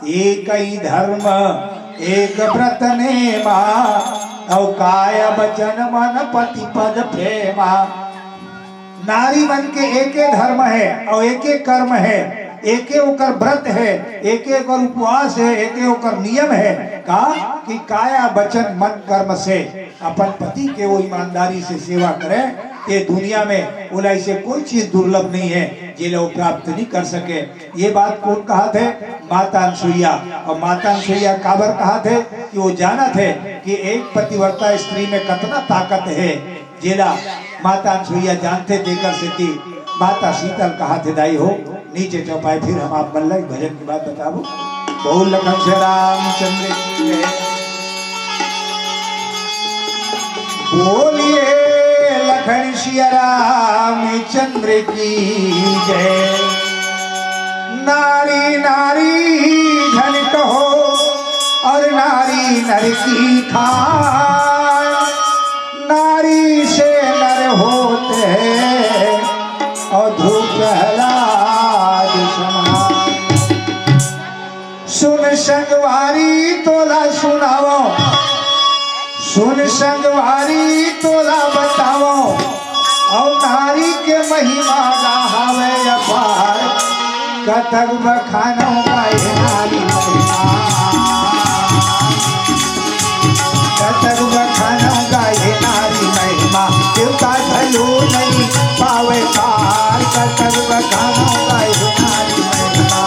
एक ही धर्म एक व्रत नेमा और काय बचन मन पति पद प्रेमा। नारी मन के एक धर्म है और एक कर्म है, एक ओकर व्रत है, एक ओकर उपवास है, एक ओकर नियम है का कि काया वचन मन कर्म से अपन पति के वो ईमानदारी से सेवा करें। ये दुनिया में बोला से कोई चीज दुर्लभ नहीं है जिन्हें वो प्राप्त नहीं कर सके। ये बात कौन कहा थे? माता अनसुईया। और माता अनसुईया काबर कहा थे कि वो जाना थे कि एक पतिव्रता स्त्री में कितना ताकत है, जिला माता अनसुईया जानते देकर से थी। माता शीतल कहा थे दाई हो नीचे चौपाए, फिर हम आप बल्ला भजन की बात बताओ। बोल लखन से रामचंद्र बोलिए लखन सिया रामचंद्र की जय। नारी नारी धन कहो और नारी नर की खान, नारी से नर होते हैं अधू प्रहलाद समान। सुन संगवारी तोला सुनावो, सुन संगवारी तोला बतावो, और नारी के महिमा गावे अपार, कथक बखानो गाए नारी महिमा, कथक बखानो गाए नारी महिमा, देवता झलो नहीं पावे पार, कथक बखानो गाए नारी महिमा।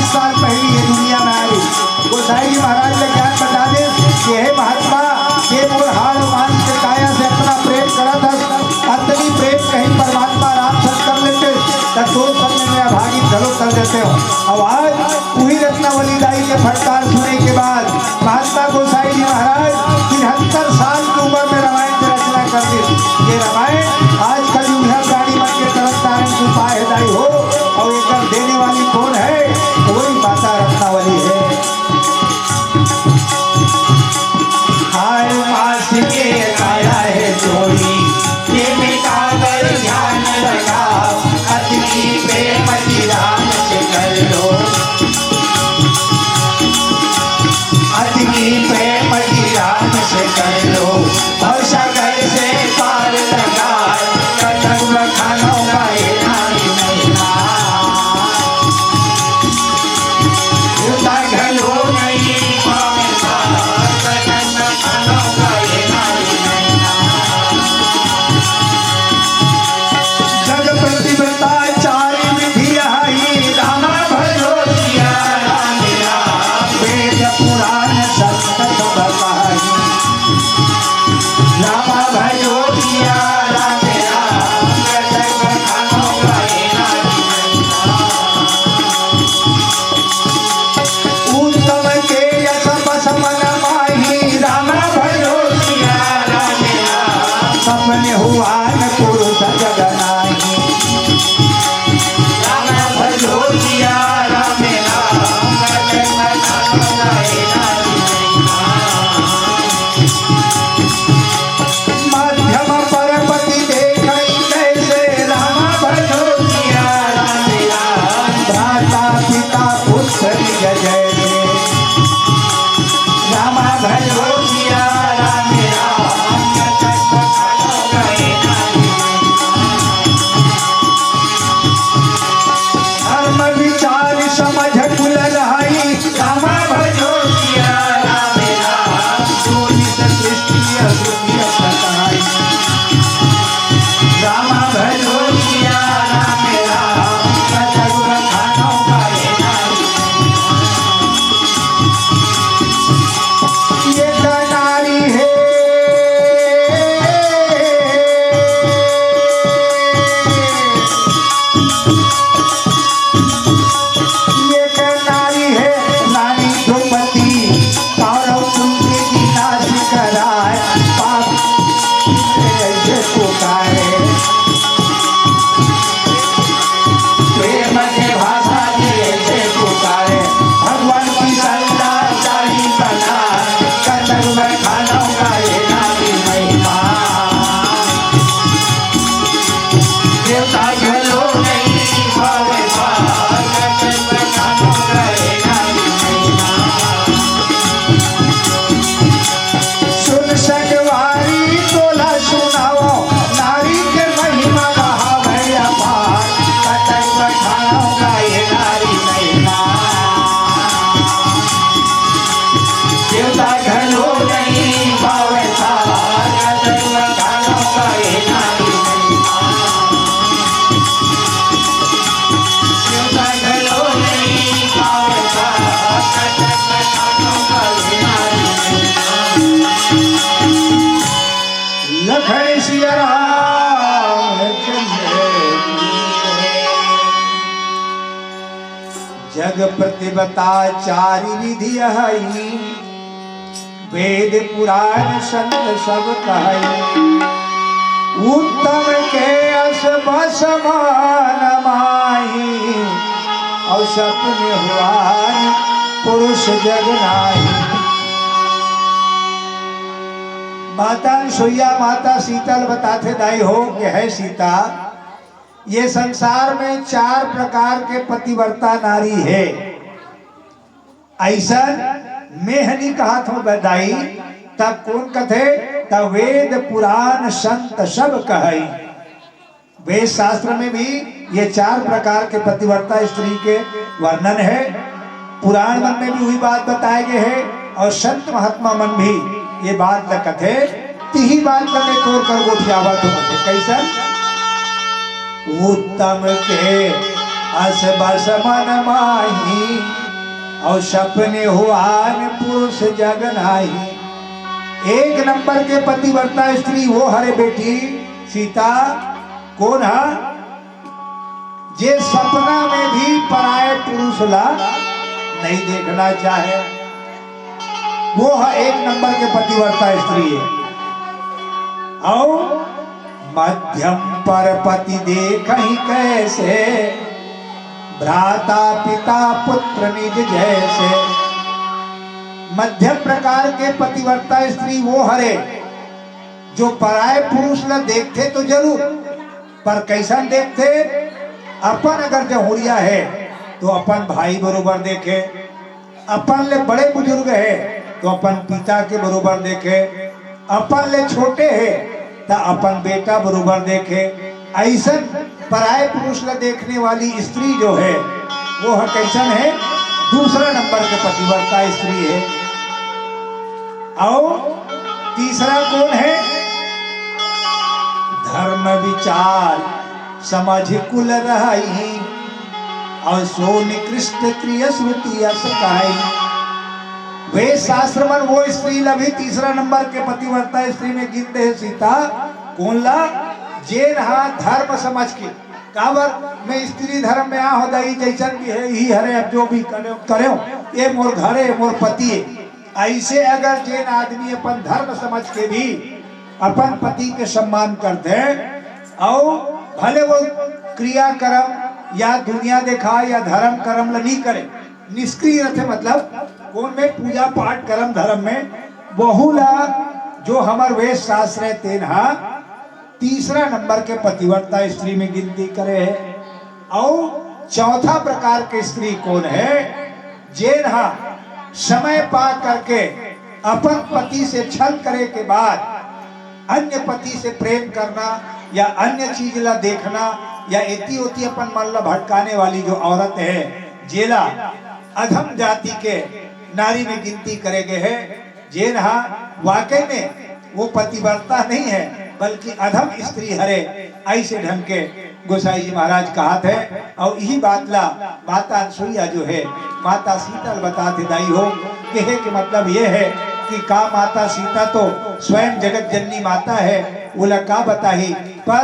साल पहले ये दुनिया में आई गोसाई जी महाराज ने ज्ञान बता दे कि हे महात्मा ये मोर हाड़ मांस के काया से अपना प्रेम करा था, अतनी प्रेम कहीं परमात्मा राम सत कर लेते तो सोच करने में अभागी चलो कर देते हो। अब आज पूरी रत्नावली दाई के फटकार सुनने के बाद महात्मा गोसाई जी महाराज 73 साल की उम्र में रामायण की रचना कर दी। ये रामायण आज कल यूं प्राणी मन के तरफ तारण की उपाय दाई हो और एक देने वाली कौन है? वही माता रत्नावली है। हाय मास के काया है चोरी ये मिटा कर ध्यान रखा, अतिथि प्रेम राम से कर लो, अतिथि प्रेम राम से कर लो, और सागर से पार लगा कटक बखानों का ये नारी महिला। रामा भजो सिया राम राम, जग प्रतिबता चारि विधि हई, वेद पुराण संत सब कहई। उत्तम के अस बस मान माही, और सपने हुआन पुरुष जग नाही। माता अनसुईया माता शीतल बताते दाई हो कि है सीता, ये संसार में 4 प्रकार के पतिव्रता नारी है। ऐसा मेहनी कहा था बदाई, तब कौन कथे? तब वेद पुराण संत सब कहई। वेद शास्त्र में भी ये 4 प्रकार के पतिव्रता स्त्री के वर्णन है। पुराण मन में भी वही बात बताए गए है, और संत महात्मा मन भी ये बात न कथे। तिही बात करने तोड़ कर गोठियावा तो कथे कैसा? उत्तम के अस बस मन माही, और सपने हुआन पुरुष जग नाही। 1 नंबर के पतिव्रता स्त्री वो हरे बेटी सीता कौन है? जे सपना में भी पराये पुरुष ला नहीं देखना चाहे, वो है 1 नंबर के पतिव्रता स्त्री है। और मध्यम पर पति देखहि कैसे, भ्राता पिता पुत्र निज जैसे। मध्यम प्रकार के पतिव्रता स्त्री वो हरे जो पराये पुरुष ला देखते तो जरूर, पर कैसा देखते? अपन अगर जहुरिया है तो अपन भाई बरोबर देखे, अपन ले बड़े बुजुर्ग है तो अपन पिता के बरोबर देखे, अपन ले छोटे है तो अपन बेटा बरोबर देखे। ऐसा पराये पुरुष ला देखने वाली स्त्री जो है वो है कैसन है? दूसरा नंबर के पतिव्रता स्त्री है। और तीसरा कौन है? धर्म विचार समझ कुल रही, और सो निकृष्ट त्रिय श्रुति यश कहाई। वेद शास्त्र में वो स्त्री ला भी तीसरा नंबर के पतिव्रता स्त्री में गिनते हैं सीता। कौन ला? जे रहा धर्म समझ के, काबर मैं स्त्री धर्म में आ हो दई जैसन भी है ही हरे, अब जो भी करे ये मोर घरे मोर पति है। ऐसे अगर जेन आदमी अपन धर्म समझ के भी अपन पति के सम्मान करते हैं, और भले वो क्रिया कर्म या दुनिया देखा या धर्म कर्म ला नहीं करे, निष्क्रिय रखे, मतलब कौन में पूजा पाठ कर्म धर्म में बहुला जो हमार वेद शास्त्र है तेना तीसरा नंबर के पतिव्रता स्त्री में गिनती करे है। और चौथा प्रकार के स्त्री कौन है? जेना समय पा करके अपन पति से छल करे के बाद अन्य पति से प्रेम करना या अन्य चीज ला देखना या एती ओती अपन मन ला भटकाने वाली जो औरत है, जेला अधम जाति के नारी में गिनती करे गए है। जेना वाकई में वो पतिव्रता नहीं है बल्कि अधम स्त्री हरे, ऐसे ढंग के गोसाई जी महाराज कहा थे। और यही बात ला माता अनसुईया जो है माता शीतल बताते दाई हो कहे के मतलब ये है कि का माता सीता तो स्वयं जगत जननी माता है, वो का बताही। पर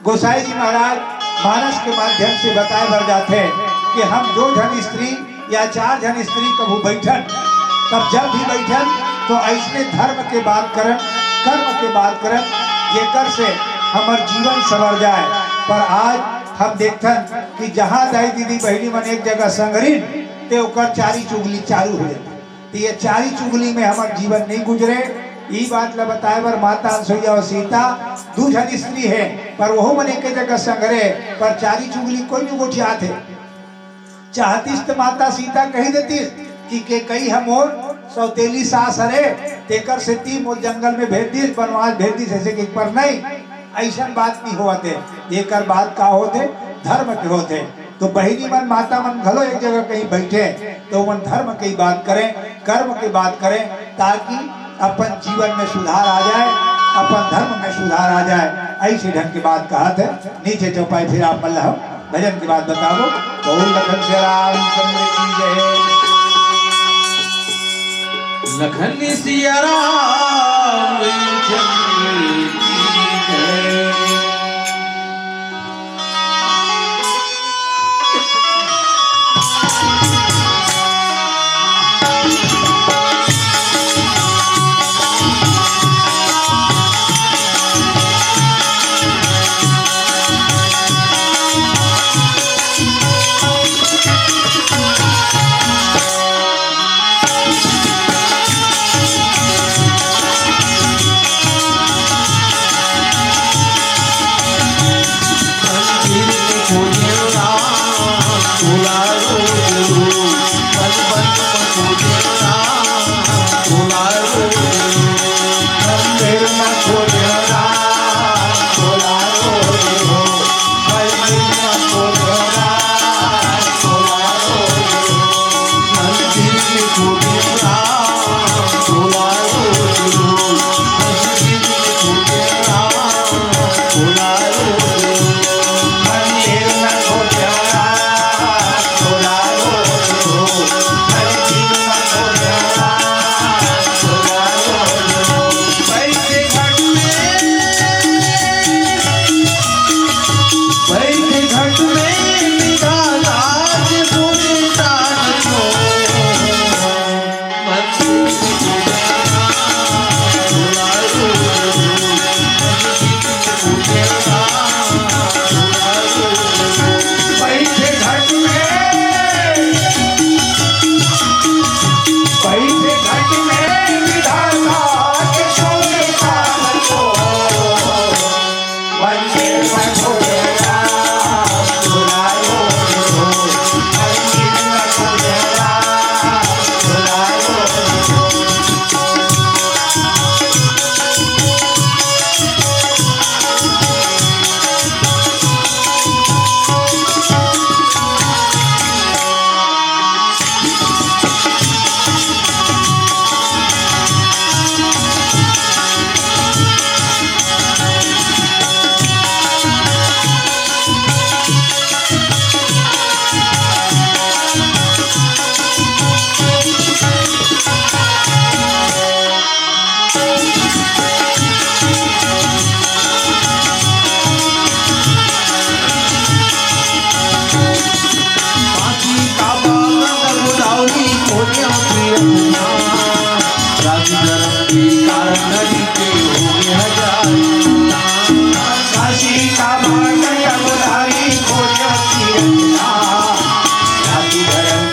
गोसाई जी महाराज मानस के माध्यम से बताए बढ़ जाते हैं कि हम 2 जन स्त्री या 4 जन स्त्री कभी बैठन, तब जब भी बैठन तो ऐसे धर्म के बात करन, कर्म के बात करन, जेकर से हमार जीवन संवर जाए। पर आज हम देखतन कि जहाँ दाई दीदी बहनी मन एक जगह संगरीन ते ओकर चारी चुगली चालू हो जाती। तो ये चारी चुगली में हमार जीवन नहीं गुजरे। ये बात ला बताए बर माता अनसुईया और सीता 2 जन स्त्री है, पर वो मन एक जगह संगरे, पर चारी चुगली कोई नहीं गोठिया थे। चाहतीस तो माता सीता कही देती कि के कई हमोर सौतेली सास हरे तेकर से ती मोर जंगल में भेज दी, बनवास भेज दी, ऐसे कि पर नहीं, ऐसा बात नहीं होते। एकर बात का होते? धर्म के होते। तो बहिनी मन माता मन घलो एक जगह कहीं बैठे तो मन धर्म की बात करें, कर्म की बात करें, ताकि अपन जीवन में सुधार आ जाए, अपन धर्म में सुधार आ जाए। ऐसी ढंग की बात कहा थे। नीचे चौपाई फिर आप मल्लाह भजन की बात बताओ। बोल लखन श्री रामचंद्र की जय। लखन सिया रामचंद्र की जय।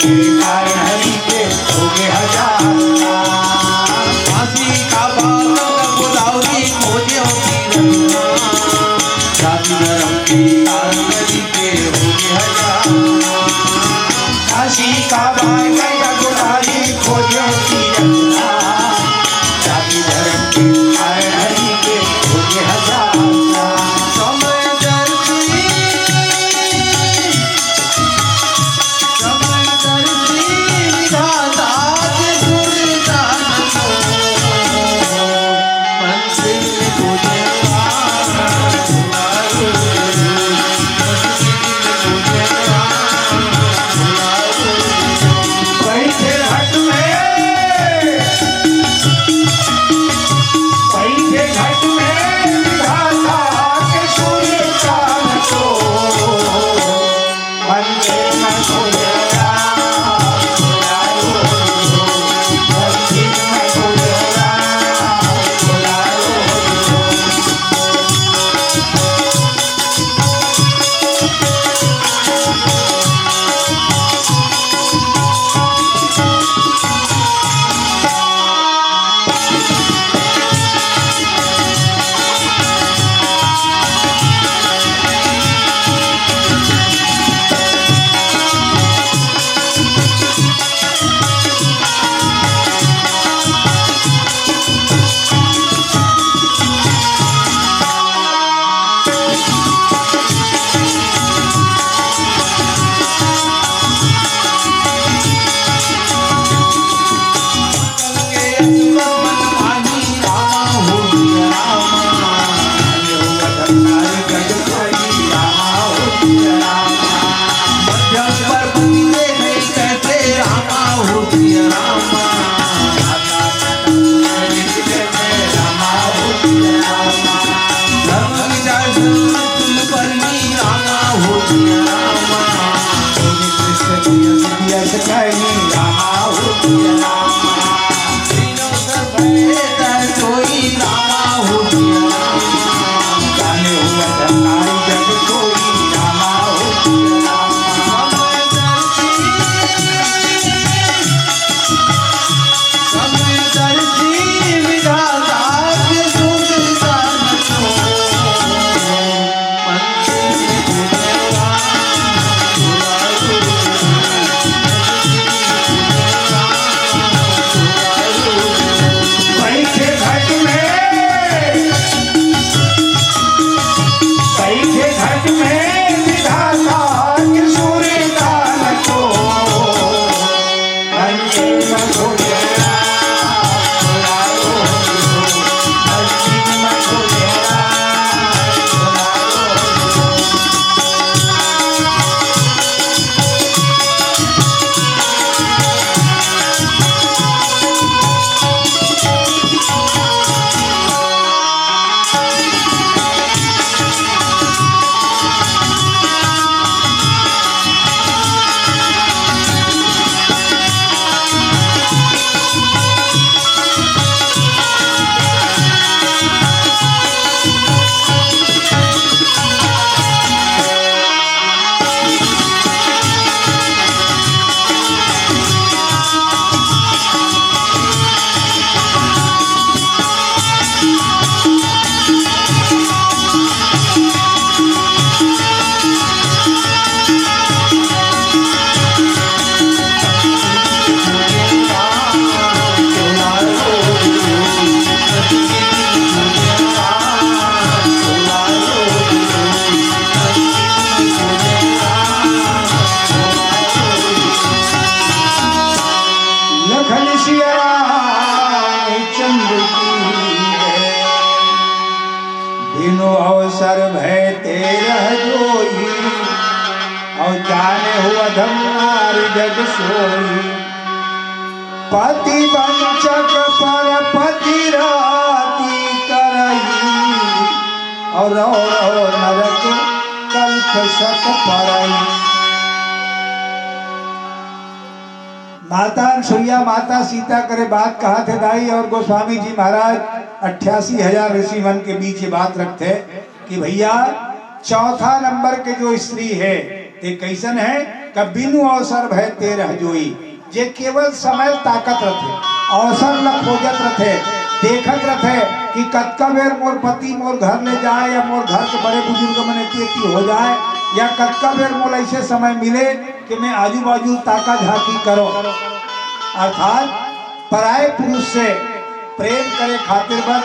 के कारण हरि के हो गए हजार नाम। काशी का बालक गोदावरी खोजे जाति धर्म के कारण हरि के हो गए हजार नाम। काशी का बालक गोदावरी खोजे जाति धर्म के कारण हरि के हो गए हजार नाम। समय दर्शी विधाता के गुणगान को मंदिर में तुझे बैठे घट में विधाता के सूर्य काल को मंदिर में तुझे मंदिर में तुझे अवसर भय तेरह जोई और जाने हुआ धमार जग सोई पति वंचक पर पति राती करई और नरक कल्प सत परई। माता अनसुईया माता सीता करे बात कहा थे दाई और गोस्वामी जी महाराज 88,000 ऋषि मन के बीच ये बात रखते कि भैया चौथा नंबर के जो स्त्री है ते कैसन है कि बिनु अवसर भय तेरह जोई, जे केवल समय ताकत रथे, अवसर ल खोजत रथे, देखत रथे कि कतका बेर मोर पति मोर घर ले जाए या मोर घर के बड़े बुजुर्ग मने तेती हो जाए, या कतका बेर मोर ऐसे समय मिले कि मैं आजू बाजू ताका झांकी करो। अर्थात पराये पुरुष से प्रेम करे खातिर बर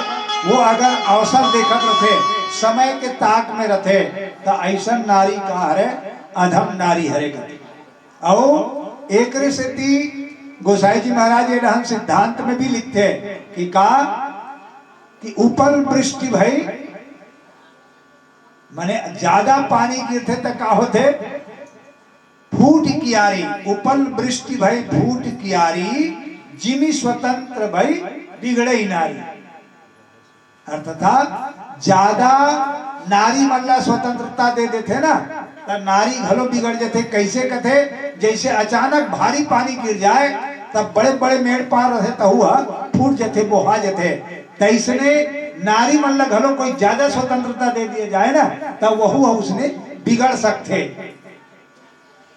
वो अगर अवसर देखत रथे, समय के ताक में रथे, तो ऐसा नारी का हरे अधम नारी हरे गति। और एकरे से गोसाई जी महाराज ये ढंग सिद्धांत में भी लिखते हैं कि का कि उपल वृष्टि भई माने ज्यादा पानी गिरते तो का होते फूट कियारी, उपल वृष्टि भई फूट कियारी, जिमी स्वतंत्र भई बिगड़े नारी। अर्थात ज्यादा नारी मल्ला स्वतंत्रता दे देते ना तो नारी घलो बिगड़ जाते। कैसे कथे, जैसे अचानक भारी पानी गिर जाए तब बड़े बड़े मेड़ पार रहे तो हुआ फूट जाते, बोहा जाते। तैसने नारी मल्ला घलो कोई ज्यादा स्वतंत्रता दे दिया जाए ना तो वह उसने बिगड़ सकते।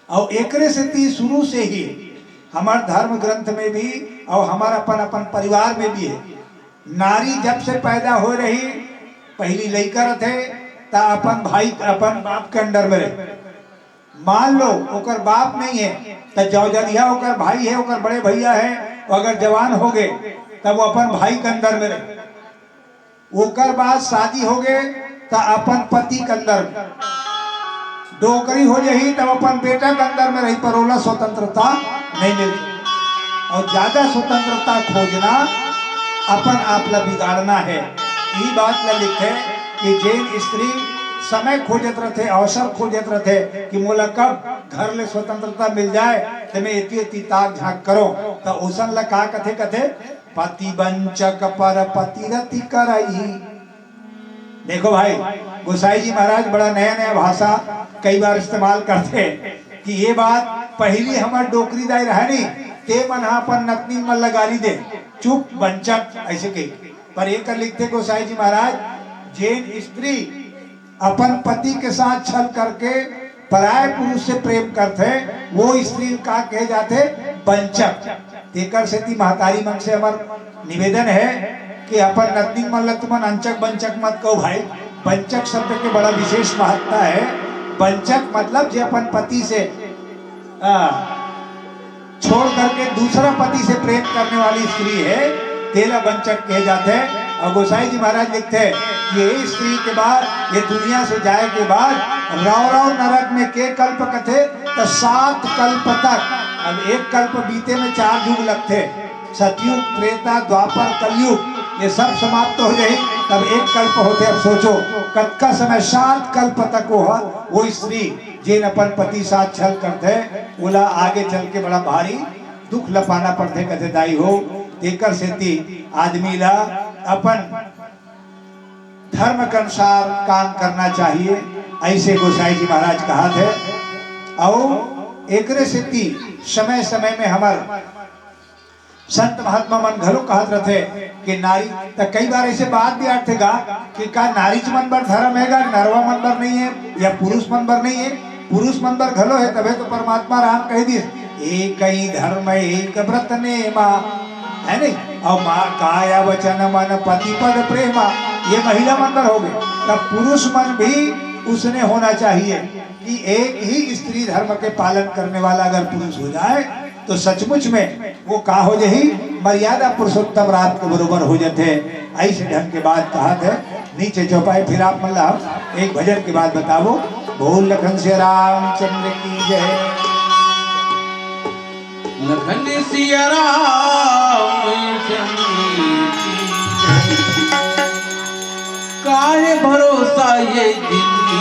और एकरे से शुरू से ही हमारे धर्म ग्रंथ में भी और हमारा अपन अपन परिवार में भी है, नारी जब से पैदा हो रही पहली लड़का रहे ता अपन भाई अपन बाप के अंडर में रहे। मान लो ओकर बाप नहीं है तो जौजनिया ओकर भाई है, ओकर बड़े भैया है, अगर जवान हो गए तब वो अपन भाई के अंदर में रहे। ओकर बाद शादी हो गए तो अपन पति के अंदर में, डोकरी हो जाही तब अपन बेटा के अंदर में रही, पर ओला स्वतंत्रता नहीं मिलती। और ज्यादा स्वतंत्रता खोजना अपन आप ला बिगाड़ना है। ये बात ला लिखे कि जैन स्त्री समय खोजत रहे, अवसर खोजत रहे कि मोला कब घर ले स्वतंत्रता मिल जाए तो मैं इति ताक झाक करो, तो ओसन ला का कथे कथे पति वंचक पर पतिरति करई। देखो भाई गोसाई जी महाराज बड़ा नया नया भाषा कई बार इस्तेमाल करते कि ये बात पहली हमार डोकरी दाई रहा नहीं ते मन अपन नतनी मन लगारी दे चुप वंचक ऐसे कही। पर एक लिखते गोसाई जी महाराज, जैन स्त्री अपन पति के साथ छल करके पराये पुरुष से प्रेम करते, वो स्त्री का कहे जाते वंचक। तेकर से महतारी मन से हमार निवेदन है कि अपन नतनी मन लग तुम अंचक वंचक मत कहो भाई। वंचक शब्द के बड़ा विशेष महत्ता है। वंचक मतलब जो अपन पति से छोड़ करके दूसरा पति से प्रेम करने वाली स्त्री है, तेरा वंचक कहे जाते हैं। और गोसाई जी महाराज लिखते हैं कि ये स्त्री के बाद ये दुनिया से जाए के बाद रौ नरक में के कल्प कथे तो 7 कल्प तक। अब एक कल्प बीते में 4 युग लगते, सतयुग त्रेता द्वापर कलयुग ये सब समाप्त हो जाए तब एक कल्प होते। अब सोचो कतका समय 7 कल्प तक वो स्त्री जिन अपन पति साथ छल करते बोला आगे चल के बड़ा भारी दुख लपाना पड़ते कथे दाई हो। तेकर सेती आदमी ला अपन धर्म के अनुसार काम करना चाहिए, ऐसे गोसाई जी महाराज कहा थे। और एकरे सेती समय समय में हमार संत महात्मा मन घलो कहत रथे कि नारी तो कई बार ऐसे बात भी आठेगा कि का नारी मन बर धर्म हैगा, नरवा मन बर नहीं है या पुरुष मन बर नहीं है। पुरुष मन बर घलो है, तबे तो परमात्मा राम कह दिए एक ही धर्म एक व्रत नेमा है नहीं। और माँ काया वचन मन पति पद प्रेमा ये महिला मन बर हो गए, तब पुरुष मन भी उसने होना चाहिए कि एक ही स्त्री धर्म के पालन करने वाला अगर पुरुष हो जाए तो सचमुच में वो का हो जाही मर्यादा पुरुषोत्तम रात के बरोबर हो जाते। ऐसे ढंग के बाद कहा थे नीचे चौपाई। फिर आप मतलब एक भजन के बाद बताओ। बोल लखन से रामचंद्र की जय। लखन सिया रामचंद्र की जय। काहे भरोसा ये जिंदगी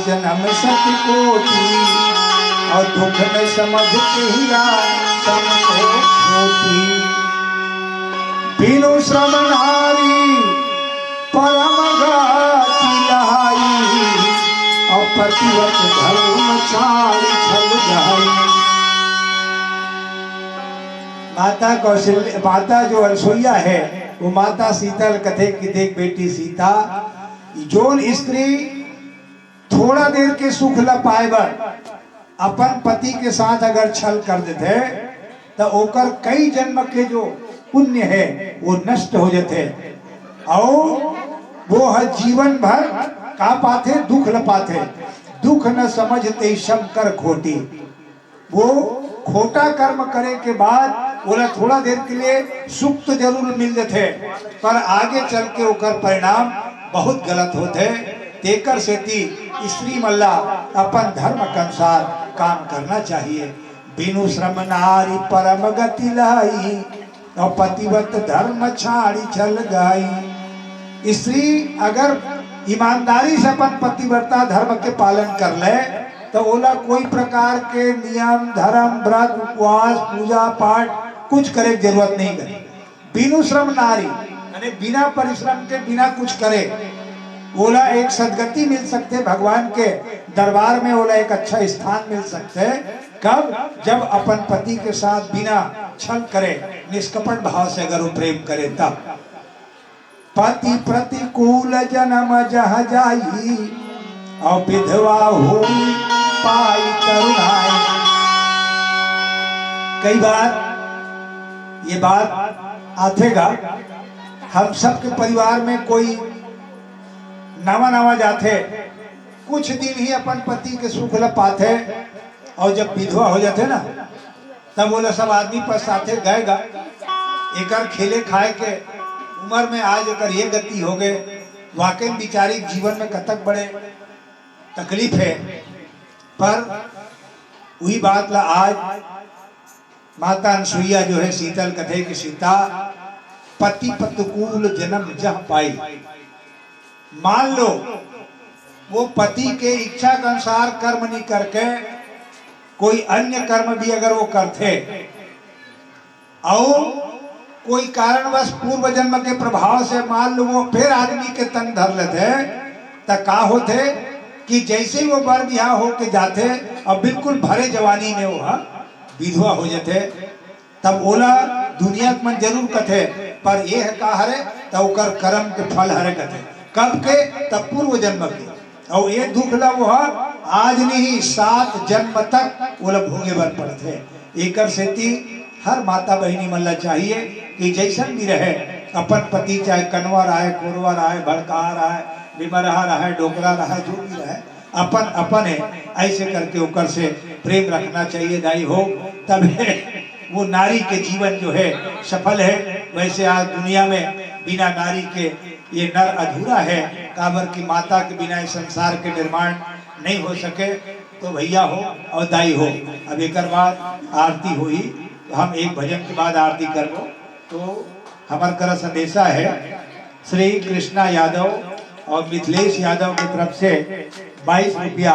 जन्म सत कोटि और दुख न समझते हीरा सम को खोटी। बिनु श्रम नारी परम गति लहाई और प्रतिवत धर्म छाड़ी छल जाई। माता कौशल्या, माता जो अनसुईया है वो माता शीतल कथे की देख बेटी सीता। जोन स्त्री थोड़ा देर के सुख ल पाएबर अपन पति के साथ अगर छल कर देते तो ओकर कई जन्म के जो पुण्य है वो नष्ट हो जाते और वो हर जीवन भर का पाते दुख ल पाते। दुख न समझते शम कर खोटी। वो खोटा कर्म करे के बाद बोला थोड़ा देर के लिए सुख तो जरूर मिल जाते पर आगे चल के ओकर परिणाम बहुत गलत होते। तेकर सेती स्त्री मल्ला अपन धर्म के अनुसार काम करना चाहिए। बिनु श्रम नारी परम गति लाई और पतिवत धर्म छाड़ी छल गाई। स्त्री अगर ईमानदारी से अपन पतिव्रता धर्म के पालन कर ले तो ओला कोई प्रकार के नियम धर्म व्रत उपवास पूजा पाठ कुछ करे की जरूरत नहीं करे। बिनु श्रम नारी यानी बिना परिश्रम के बिना कुछ करे ओला एक सदगति मिल सकते भगवान के दरबार में। ओला एक अच्छा स्थान मिल सकते कब जब अपन पति के साथ बिना छल करे निष्कपट भाव से अगर वो प्रेम करे तब। पति प्रतिकूल जन्म जह जाई और विधवा हो पाई करुणाई। कई बार ये बात आथेगा हम सबके परिवार में कोई नवा नवा जाते कुछ दिन ही अपन पति के सुख ल पाते और जब विधवा हो जाते ना तब बोला सब आदमी पर साथे गएगा एकर खेले खाए के उम्र में आज एकर ये गति हो गए। वाकई बिचारी जीवन में कतक बड़े तकलीफ है पर वही बात ला आज माता अनसुईया जो है शीतल कथे की सीता पति प्रतिकूल जन्म जह पाई। मान लो वो पति के इच्छा के अनुसार कर्म नहीं करके कोई अन्य कर्म भी अगर वो करते और कोई कारणवश पूर्व जन्म के प्रभाव से मान लो वो फिर आदमी के तन धर लेते तो का होते कि जैसे ही वो बर बिहार होके जाते और बिल्कुल भरे जवानी में वो विधवा हो जाते तब ओला दुनिया मन जरूर कथे पर ये है का हरे तो ओकर कर्म के फल हरे कथे कब के तब पूर्व जन्म के और ये दुख ला वो आज नहीं 7 जन्म तक वो लोग भोगे बर पड़ते। एकर सेती हर माता बहिनी मल्ला चाहिए कि जैसन भी रहे अपन पति चाहे कनवा रहा कोरवा रहा भड़का रहा बिमरहा रहा डोकरा रहा जो भी रहे अपन अपन है ऐसे करके ओकर से प्रेम रखना चाहिए। दाई हो तब वो नारी के जीवन जो है सफल है। वैसे आज दुनिया में बिना नारी के ये नर अधूरा है। काबर की माता के बिना इस संसार के निर्माण नहीं हो सके। तो भैया हो और दाई हो अब एक बाद आरती हुई तो हम एक भजन के बाद आरती करबो। तो हमार कर संदेशा है श्री कृष्णा यादव और मिथिलेश यादव की तरफ से 22 रुपया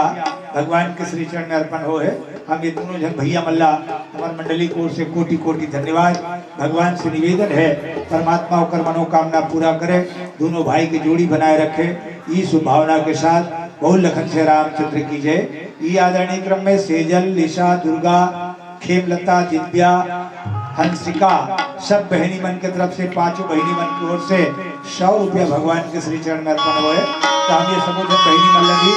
भगवान के श्री चरण में अर्पण हो है। हम ये दोनों जन भैया मल्ला हमारे मंडली को से कोटि कोटि धन्यवाद। भगवान से निवेदन है परमात्मा होकर मनोकामना पूरा करे दोनों भाई की जोड़ी बनाए रखे। इस भावना के साथ बहु लखन से रामचंद्र की जय। ये आदरणीय क्रम में सेजल लिशा दुर्गा खेमलता दिव्या हंसिका सब बहनी मन के तरफ से 5 बहनी मन की ओर से 100 रुपया भगवान के श्री चरण में अर्पण हुए। तो हम ये समूह बहनी मन लगी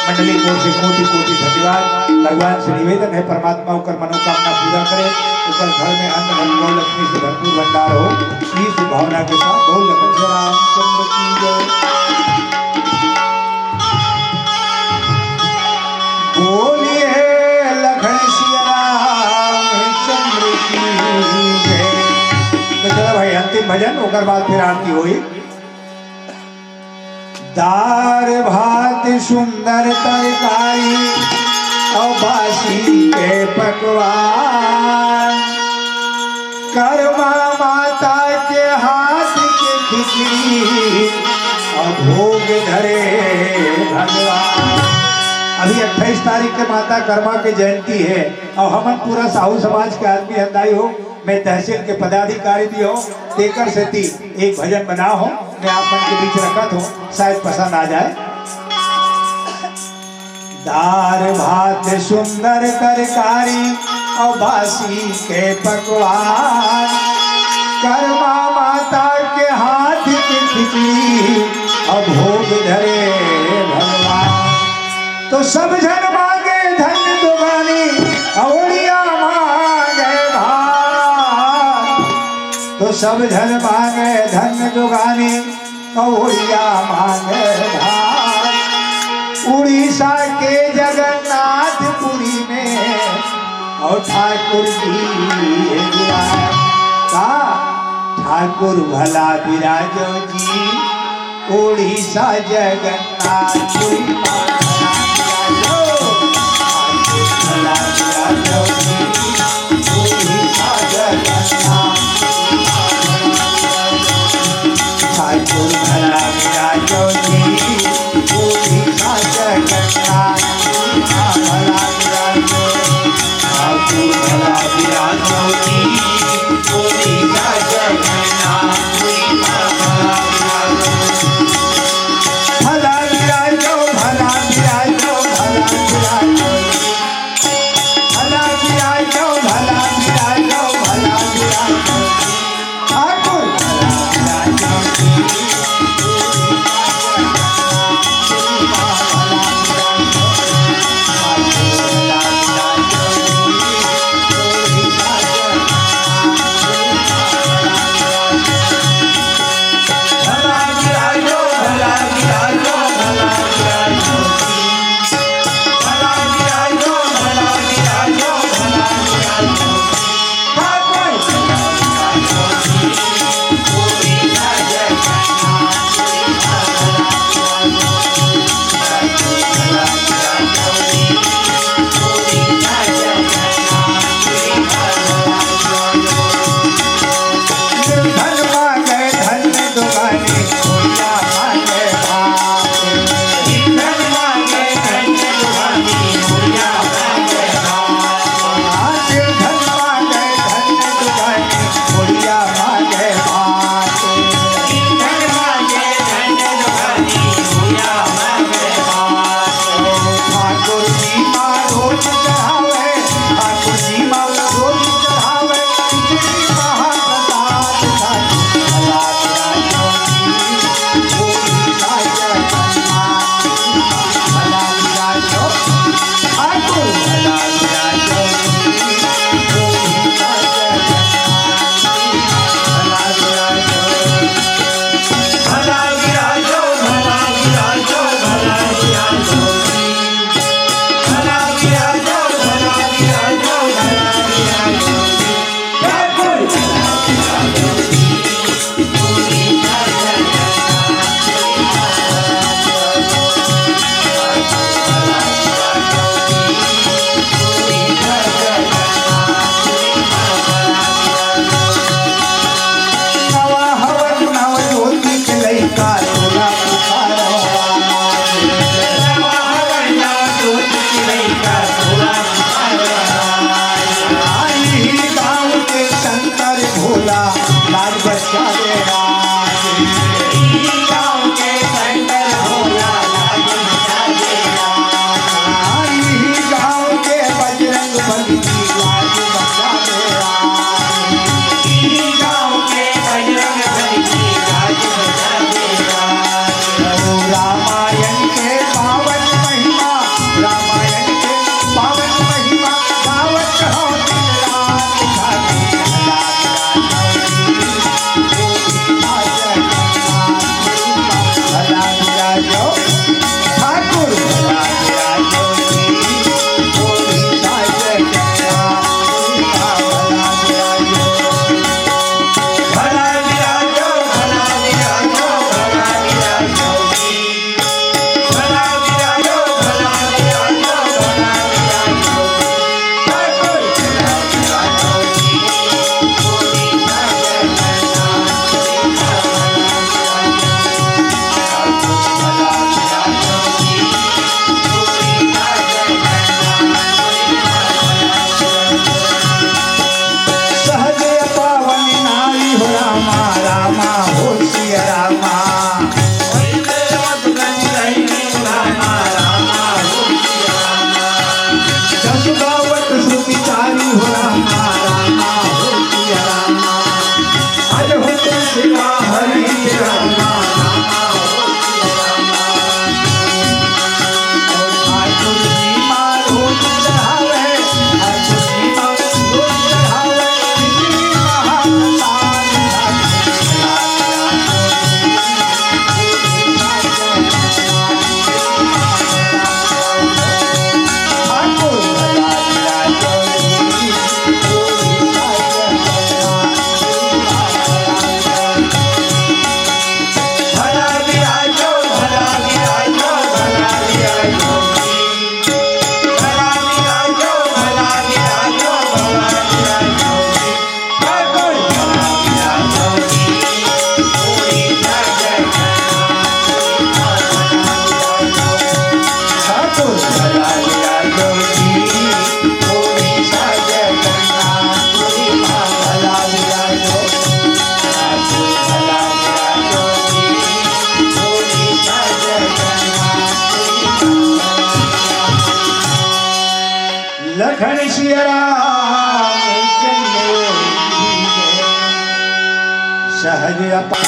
मंडली को से कोटि कोटि धन्यवाद। भगवान से निवेदन है परमात्मा होकर मनोकामना पूरा करे ऊपर घर में अन्न धन गौ लक्ष्मी से भरपूर भंडार हो। इस भावना के साथ गौ लखन से रामचंद्र की जय। बोलिए लखन सिया रामचंद्र की जय। तो चलो भाई अंतिम भजन होकर बाद फिर आरती हुई। दार भात सुंदर तरकारी और बासी के पकवान कर्मा माता के हाथ के खिचड़ी और भोग धरे भगवान। अभी 28 तारीख के माता कर्मा की जयंती है और हम पूरा साहू समाज के आदमी हंदाई हो, मैं तहसील के पदाधिकारी भी हो, तेकर से ती एक भजन बना हो, मैं आप मन के बीच रखत हूँ, शायद पसंद आ जाए। दार भात सुंदर तरकारी और बासी के पकवान, कर्मा माता के हाथ की खिचड़ी और भोग धरे भगवान। तो सब जन मांगे धन दुगानी औड़िया मांगे भात, तो सब जन मांगे धन दुगानी औड़िया मांगे भात। उड़ीसा के जगन्नाथपुरी में और ठाकुर जी का ठाकुर भला विराजो जी, उड़ीसा जगन्नाथपुरी में भला विराजो जी, उड़ीसा जगन्नाथ ठाकुर भला विराजो जी, उड़ीसा जगन्नाथ भला विराजो, ठाकुर भला विराजो जी, उड़ीसा जगन्नाथ भला विराजो, भला विराजो, भला विराजो, भला विराजो, भला विराजो, भला विराजो, ठाकुर भला विराजो जी, सिया रामचंद्र की जय। सहज अपा